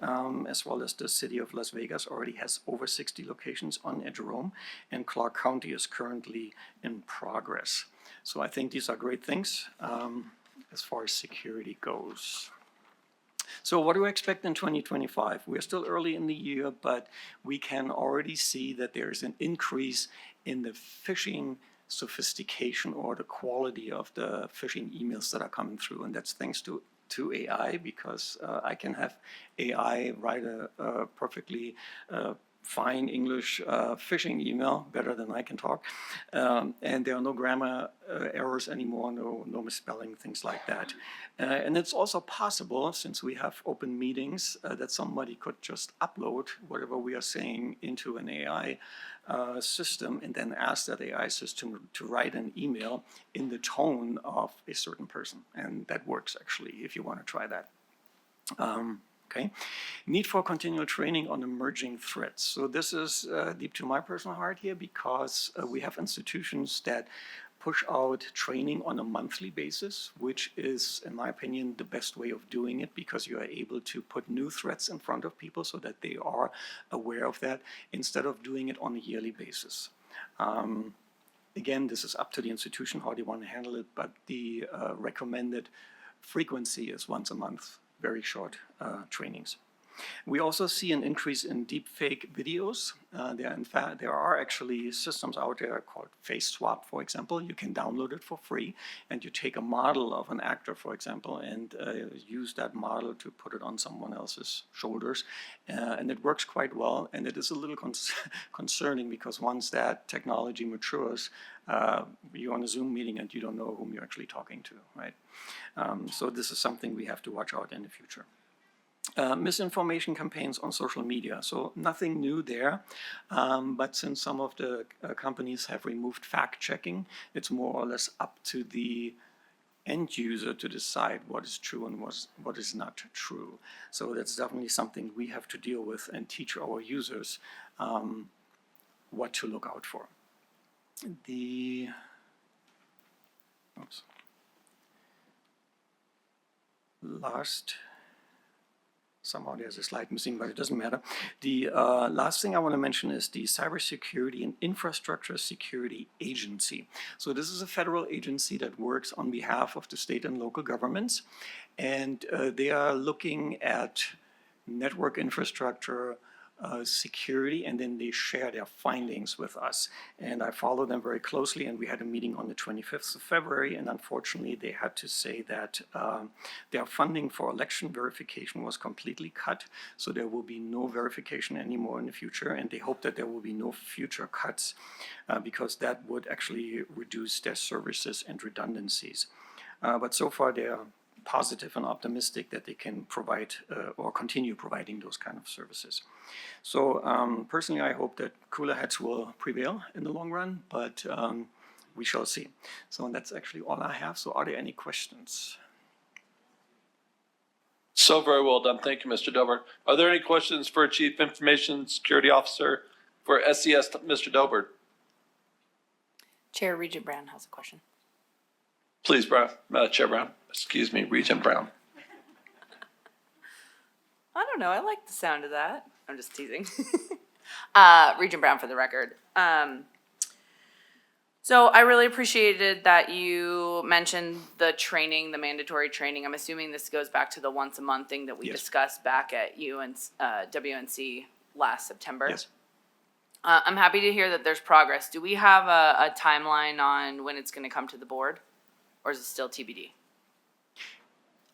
as well as the city of Las Vegas already has over 60 locations on EduRoam, and Clark County is currently in progress. So I think these are great things as far as security goes. So what do I expect in 2025? We're still early in the year, but we can already see that there's an increase in the phishing sophistication or the quality of the phishing emails that are coming through. And that's thanks to AI, because I can have AI write a perfectly fine English phishing email, better than I can talk. And there are no grammar errors anymore, no misspelling, things like that. And it's also possible, since we have open meetings, that somebody could just upload whatever we are saying into an AI system and then ask that AI system to write an email in the tone of a certain person. And that works, actually, if you want to try that. Okay. Need for continual training on emerging threats. So this is deep to my personal heart here because we have institutions that push out training on a monthly basis, which is, in my opinion, the best way of doing it because you are able to put new threats in front of people so that they are aware of that instead of doing it on a yearly basis. Again, this is up to the institution how they want to handle it, but the recommended frequency is once a month. Very short trainings. We also see an increase in deepfake videos. There are actually systems out there called Face Swap, for example. You can download it for free, and you take a model of an actor, for example, and use that model to put it on someone else's shoulders. And it works quite well, and it is a little concerning because once that technology matures, you're on a Zoom meeting and you don't know whom you're actually talking to, right? So this is something we have to watch out in the future. Misinformation campaigns on social media. So nothing new there, but since some of the companies have removed fact-checking, it's more or less up to the end user to decide what is true and what is not true. So that's definitely something we have to deal with and teach our users what to look out for. Somehow there's a slide missing, but it doesn't matter. The last thing I want to mention is the Cybersecurity and Infrastructure Security Agency. So this is a federal agency that works on behalf of the state and local governments, and they are looking at network infrastructure, security, and then they share their findings with us. And I follow them very closely, and we had a meeting on the 25th of February, and unfortunately they had to say that their funding for election verification was completely cut, so there will be no verification anymore in the future, and they hope that there will be no future cuts because that would actually reduce their services and redundancies. But so far they are positive and optimistic that they can provide or continue providing those kind of services. So personally, I hope that cooler heads will prevail in the long run, but we shall see. So that's actually all I have. So are there any questions? So very well done. Thank you, Mr. Dober. Are there any questions for Chief Information Security Officer for SCS, Mr. Dober? Chair Regent Brown has a question. Please, Chair Brown. Excuse me, Regent Brown. I don't know. I like the sound of that. I'm just teasing. Regent Brown for the record. So So I really appreciated that you mentioned the training, the mandatory training. I'm assuming this goes back to the once a month thing that we Yes. discussed back at WNC last September. Yes. I'm happy to hear that there's progress. Do we have a timeline on when it's going to come to the board, or is it still TBD?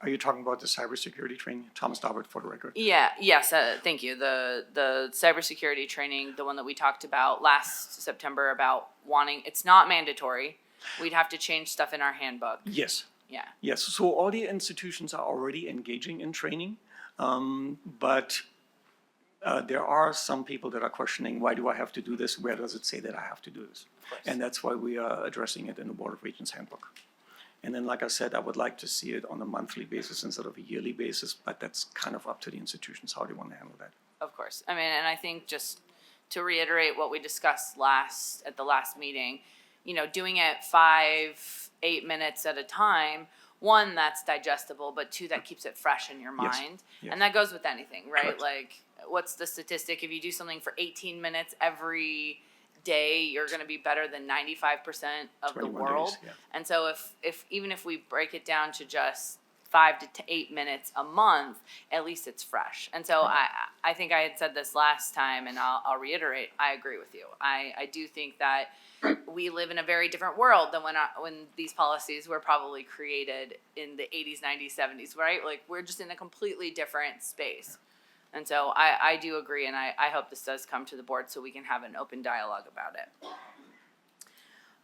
Are you talking about the cybersecurity training? Thomas Daubert, for the record. Yeah, yes, thank you. The cybersecurity training, the one that we talked about last September about wanting, it's not mandatory. We'd have to change stuff in our handbook. Yes. Yeah. Yes, so all the institutions are already engaging in training, but there are some people that are questioning, why do I have to do this? Where does it say that I have to do this? And that's why we are addressing it in the Board of Regents handbook. And then, like I said, I would like to see it on a monthly basis instead of a yearly basis, but that's kind of up to the institutions how they want to handle that. Of course. I mean, and I think just to reiterate what we discussed at the last meeting, doing it 5-8 minutes at a time, one, that's digestible, but two, that keeps it fresh in your Yes. mind. Yes. And that goes with anything, right? Correct. Like, what's the statistic? If you do something for 18 minutes every day, you're going to be better than 95% of the 21 world. days, yeah. And so even if we break it down to just 5 to 8 minutes a month, at least it's fresh. And so I think I had said this last time, and I'll reiterate, I agree with you. I do think that we live in a very different world than when these policies were probably created in the 80s, 90s, 70s, right? Like, we're just in a completely different space. And so I do agree, and I hope this does come to the board so we can have an open dialogue about it.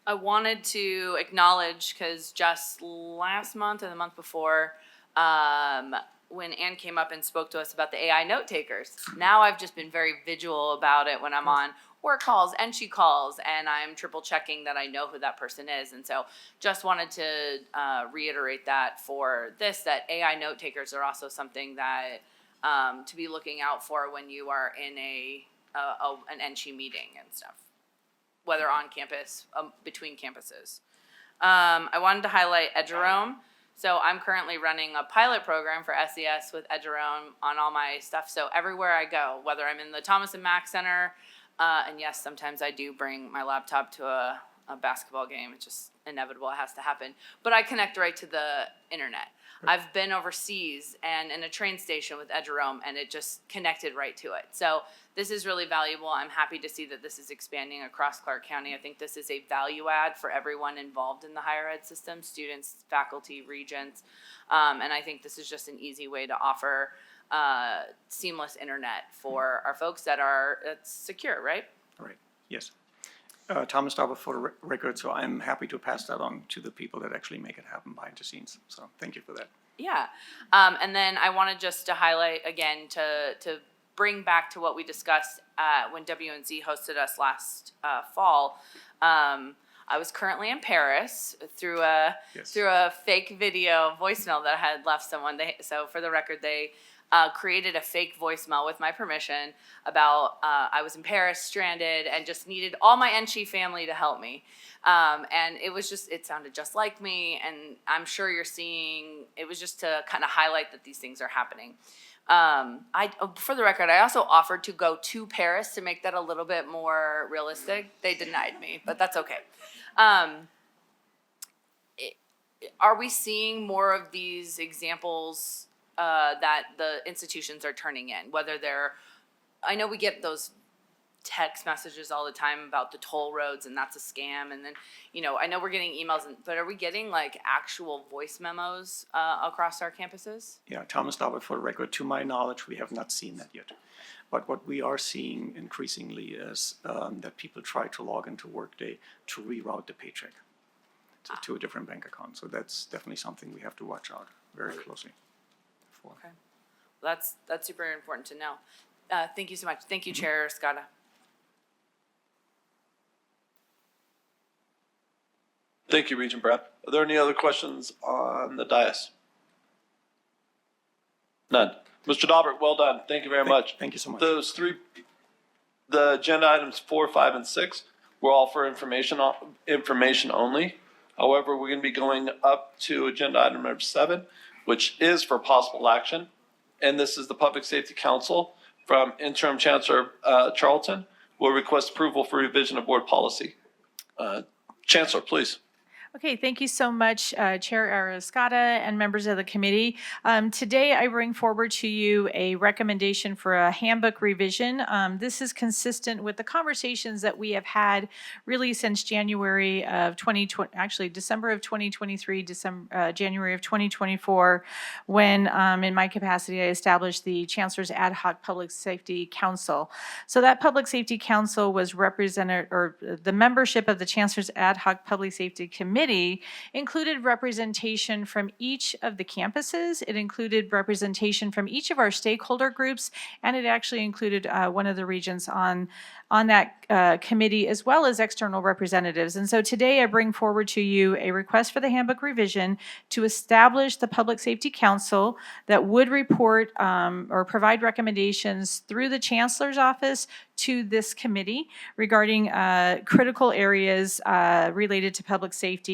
I wanted to acknowledge, because just last month and the month before, when Ann came up and spoke to us about the AI note takers, now I've just been very vigilant about it when I'm on work calls, NSHE calls, and I'm triple checking that I know who that person is. And so just wanted to reiterate that for this, that AI note takers are also something that to be looking out for when you are in an NSHE meeting and stuff, whether on campus, between campuses. I wanted to highlight Eduroam. So I'm currently running a pilot program for SES with Eduroam on all my stuff. So everywhere I go, whether I'm in the Thomas and Mack Center, and yes, sometimes I do bring my laptop to a basketball game. It's just inevitable, it has to happen. But I connect right to the internet. I've been overseas and in a train station with Eduroam, and it just connected right to it. So this is really valuable. I'm happy to see that this is expanding across Clark County. I think this is a value add for everyone involved in the higher ed system, students, faculty, regents. And I think this is just an easy way to offer seamless internet for our folks that's secure, right? All right, yes. Thomas Daubert, for the record, so I'm happy to pass that on to the people that actually make it happen behind the scenes. So thank you for that. Yeah. And then I wanted just to highlight again to bring back to what we discussed when WNC hosted us last fall. I was currently in Paris through a fake video voicemail that I had left someone. So for the record, they created a fake voicemail with my permission about I was in Paris, stranded, and just needed all my NSHE family to help me. And it sounded just like me, and I'm sure you're seeing, it was just to kind of highlight that these things are happening. For the record, I also offered to go to Paris to make that a little bit more realistic. They denied me, but that's okay. Are we seeing more of these examples that the institutions are turning in, whether I know we get those text messages all the time about the toll roads and that's a scam, and then, I know we're getting emails, but are we getting like actual voice memos across our campuses? Yeah, Thomas Daubert, for the record, to my knowledge, we have not seen that yet. But what we are seeing increasingly is that people try to log into Workday to reroute the paycheck to a different bank account. So that's definitely something we have to watch out very closely for. Okay, well, that's super important to know. Thank you so much. Thank you, Chair Scotta. Thank you, Regent Brad. Are there any other questions on the dais? None. Mr. Daubert, well done. Thank you very much. Thank you so much. The agenda items 4, 5, and 6 were all for information only. However, we're going to be going up to agenda item number 7, which is for possible action. And this is the Public Safety Council from Interim Chancellor Charlton will request approval for revision of board policy. Chancellor, please. Okay, thank you so much, Chair Arascata and members of the committee. Today, I bring forward to you a recommendation for a handbook revision. This is consistent with the conversations that we have had really since January of 2020, actually December of 2023, January of 2024, when in my capacity, I established the Chancellor's Ad Hoc Public Safety Council. So that Public Safety Council was represented, or the membership of the Chancellor's Ad Hoc Public Safety Committee included representation from each of the campuses. It included representation from each of our stakeholder groups, and it actually included one of the regents on that committee, as well as external representatives. And so today I bring forward to you a request for the handbook revision to establish the Public Safety Council that would report or provide recommendations through the Chancellor's office to this committee regarding critical areas related to public safety,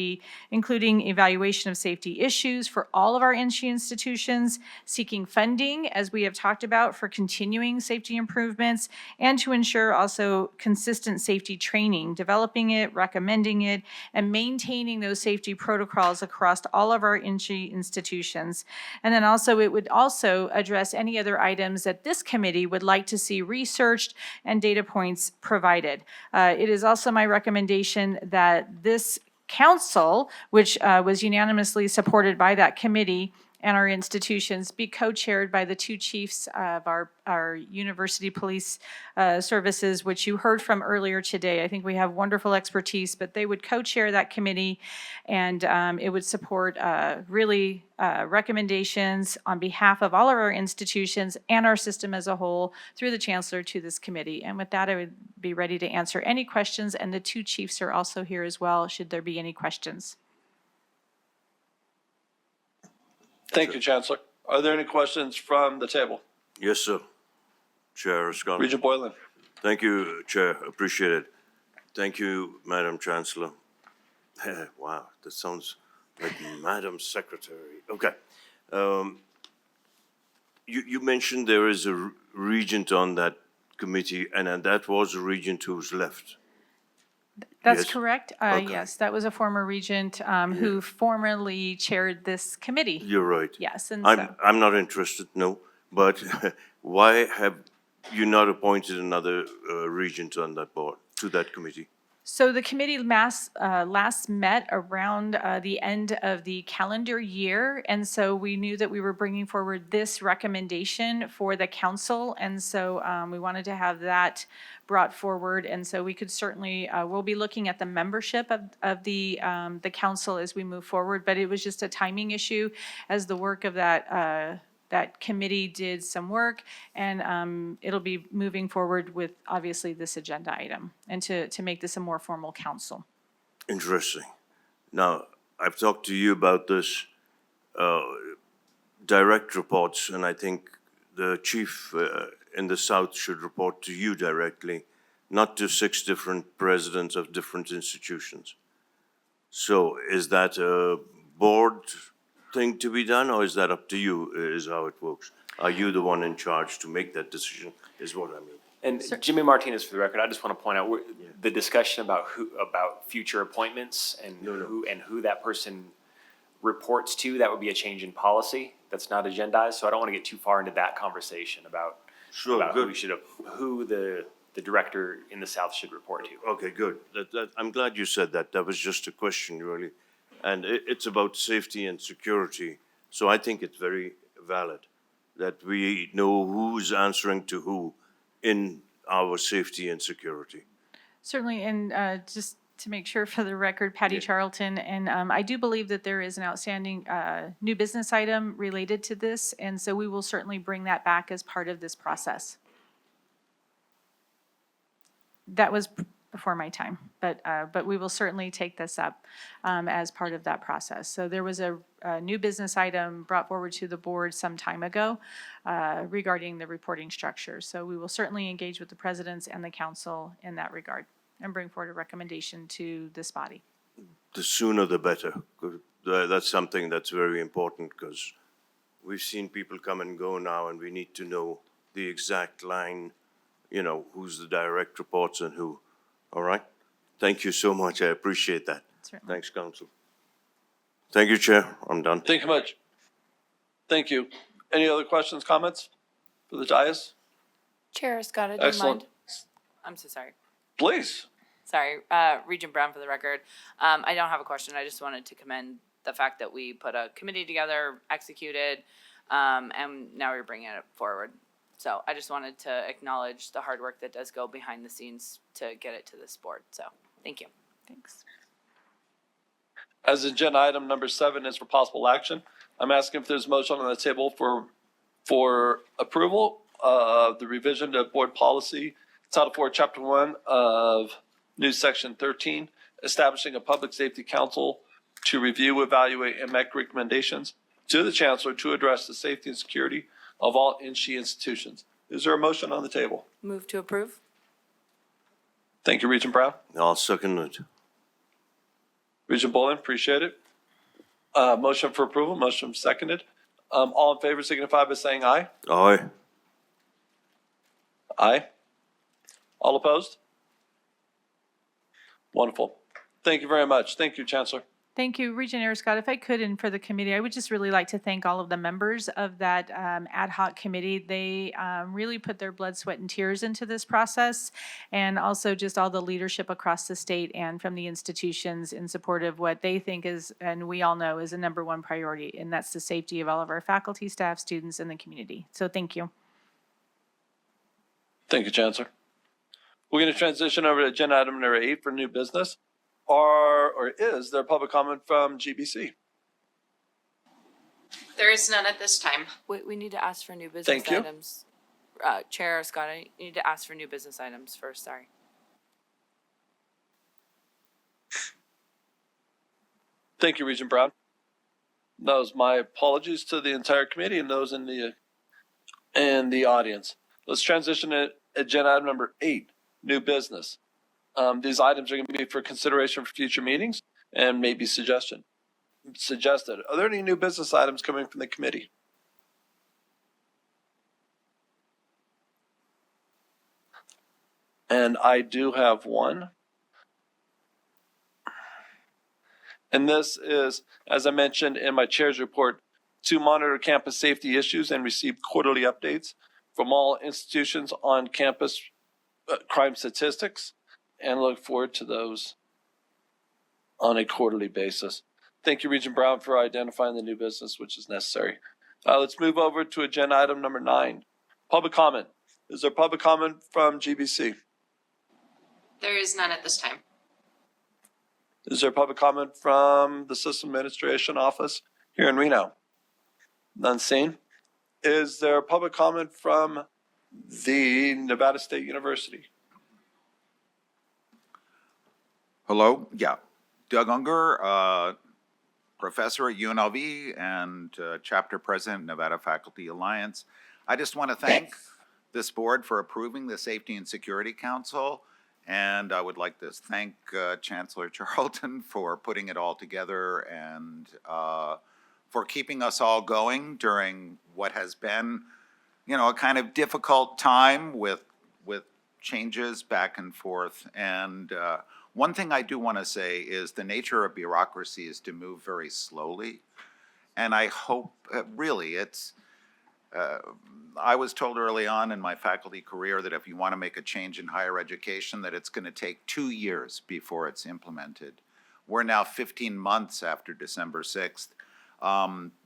including evaluation of safety issues for all of our NSHE institutions, seeking funding, as we have talked about, for continuing safety improvements, and to ensure also consistent safety training, developing it, recommending it, and maintaining those safety protocols across all of our NSHE institutions. And then also, it would also address any other items that this committee would like to see researched and data points provided. It is also my recommendation that this council, which was unanimously supported by that committee and our institutions, be co-chaired by the two chiefs of our university police services, which you heard from earlier today. I think we have wonderful expertise, but they would co-chair that committee, and it would support really recommendations on behalf of all of our institutions and our system as a whole through the Chancellor to this committee. And with that, I would be ready to answer any questions, and the two chiefs are also here as well, should there be any questions. Thank you, Chancellor. Are there any questions from the table? Yes, sir. Chair Scott. Regent Boylan. Thank you, Chair. Appreciate it. Thank you, Madam Chancellor. Wow, that sounds like Madam Secretary. Okay. You mentioned there is a regent on that committee, and that was a regent who's left. That's Yes? correct. Okay. Yes, that was a former regent who formerly chaired this committee. You're right. Yes, and I'm not interested, no. But why have you not appointed another regent on that board, to that committee? So the committee last met around the end of the calendar year, and so we knew that we were bringing forward this recommendation for the council, and so we wanted to have that brought forward, and so we could certainly, we'll be looking at the membership of the council as we move forward, but it was just a timing issue as the work of that committee did some work, and it'll be moving forward with, obviously, this agenda item, and to make this a more formal council. Interesting. Now, I've talked to you about this direct reports, and I think the chief in the South should report to you directly, not to 6 different presidents of different institutions. So is that a board thing to be done, or is that up to you, is how it works? Are you the one in charge to make that decision, is what I mean? And Jimmy Martinez, for the record, I just want to point out, the discussion about future appointments and who that person reports to, that would be a change in policy. That's not agendized, so I don't want to get too far into that conversation about who the director in the South should report to. Okay, good. I'm glad you said that. That was just a question, really. And it's about safety and security. So I think it's very valid that we know who's answering to who in our safety and security. Certainly, and just to make sure for the record, Patty Charlton, and I do believe that there is an outstanding new business item related to this, and so we will certainly bring that back as part of this process. That was before my time, but we will certainly take this up as part of that process. So there was a new business item brought forward to the board some time ago regarding the reporting structure. So we will certainly engage with the presidents and the council in that regard and bring forward a recommendation to this body. The sooner the better. That's something that's very important, because we've seen people come and go now, and we need to know the exact line, who's the direct reports and who. All right? Thank you so much. I appreciate that. Certainly. Thanks, Council. Thank you, Chair. I'm done. Thank you much. Thank you. Any other questions, comments for the dais? Chair Escada, do you Excellent. mind? I'm so sorry. Please. Sorry, Regent Brown for the record. I don't have a question. I just wanted to commend the fact that we put a committee together, executed, and now we're bringing it forward. So I just wanted to acknowledge the hard work that does go behind the scenes to get it to this board. So thank you. Thanks. As agenda item number 7 is for possible action, I'm asking if there's a motion on the table for approval of the revision to board policy, Title 4, Chapter 1 of new Section 13, establishing a public safety council to review, evaluate, and make recommendations to the chancellor to address the safety and security of all NSHE institutions. Is there a motion on the table? Move to approve. Thank you, Regent Brown. I'll second it. Regent Bolin, appreciate it. Motion for approval, motion seconded. All in favor signify by saying aye. Aye. Aye. All opposed? Wonderful. Thank you very much. Thank you, Chancellor. Thank you, Regent Ariscott. If I could, and for the committee, I would just really like to thank all of the members of that ad hoc committee. They really put their blood, sweat, and tears into this process, and also just all the leadership across the state and from the institutions in support of what they think is, and we all know, is a number one priority, and that's the safety of all of our faculty, staff, students, and the community. So thank you. Thank you, Chancellor. We're going to transition over to agenda item number 8 for new business. Is there public comment from GBC? There is none at this time. We need to ask for new business Thank you. items. Chair Escada, you need to ask for new business items first, sorry. Thank you, Regent Brown. Those my apologies to the entire committee and those in the audience. Let's transition to agenda item number 8, new business. These items are going to be for consideration for future meetings and maybe suggested. Are there any new business items coming from the committee? And I do have one. And this is, as I mentioned in my chair's report, to monitor campus safety issues and receive quarterly updates from all institutions on campus crime statistics, and look forward to those on a quarterly basis. Thank you, Regent Brown, for identifying the new business, which is necessary. Let's move over to agenda item number 9, public comment. Is there public comment from GBC? There is none at this time. Is there public comment from the System Administration Office here in Reno? None seen. Is there public comment from the Nevada State University? Hello, yeah. Doug Unger, professor at UNLV and chapter president, Nevada Faculty Alliance. I just want to thank this board for approving the Safety and Security Council. And I would like to thank Chancellor Charlton for putting it all together and for keeping us all going during what has been, a kind of difficult time with changes back and forth. And one thing I do want to say is the nature of bureaucracy is to move very slowly. And I hope, really, I was told early on in my faculty career that if you want to make a change in higher education, that it's going to take 2 years before it's implemented. We're now 15 months after December 6th.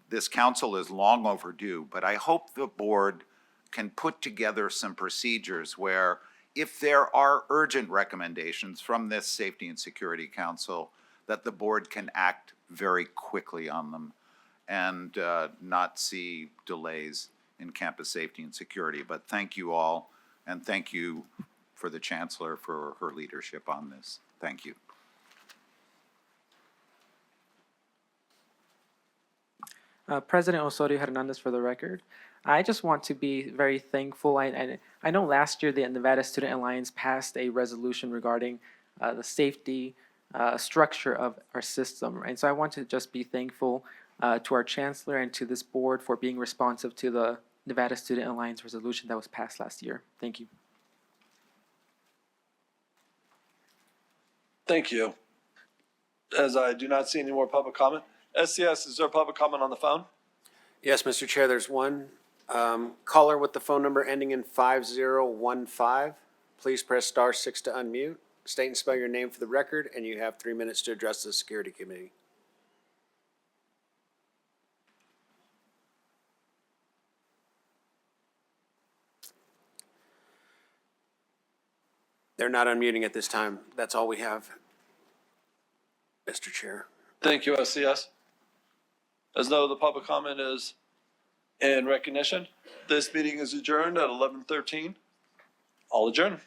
This council is long overdue, but I hope the board can put together some procedures where if there are urgent recommendations from this Safety and Security Council, that the board can act very quickly on them and not see delays in campus safety and security. But thank you all, and thank you for the Chancellor for her leadership on this. Thank you. President Osorio Hernandez for the record. I just want to be very thankful. I know last year the Nevada Student Alliance passed a resolution regarding the safety structure of our system. And so I want to just be thankful to our Chancellor and to this board for being responsive to the Nevada Student Alliance resolution that was passed last year. Thank you. Thank you. As I do not see any more public comment. SCS, is there public comment on the phone? Yes, Mr. Chair, there's one caller with the phone number ending in 5015. Please press *6 to unmute. State and spell your name for the record, and you have 3 minutes to address the Security Committee. They're not unmuting at this time. That's all we have, Mr. Chair. Thank you, SCS. As no other public comment is in recognition, this meeting is adjourned at 11:13. All adjourned.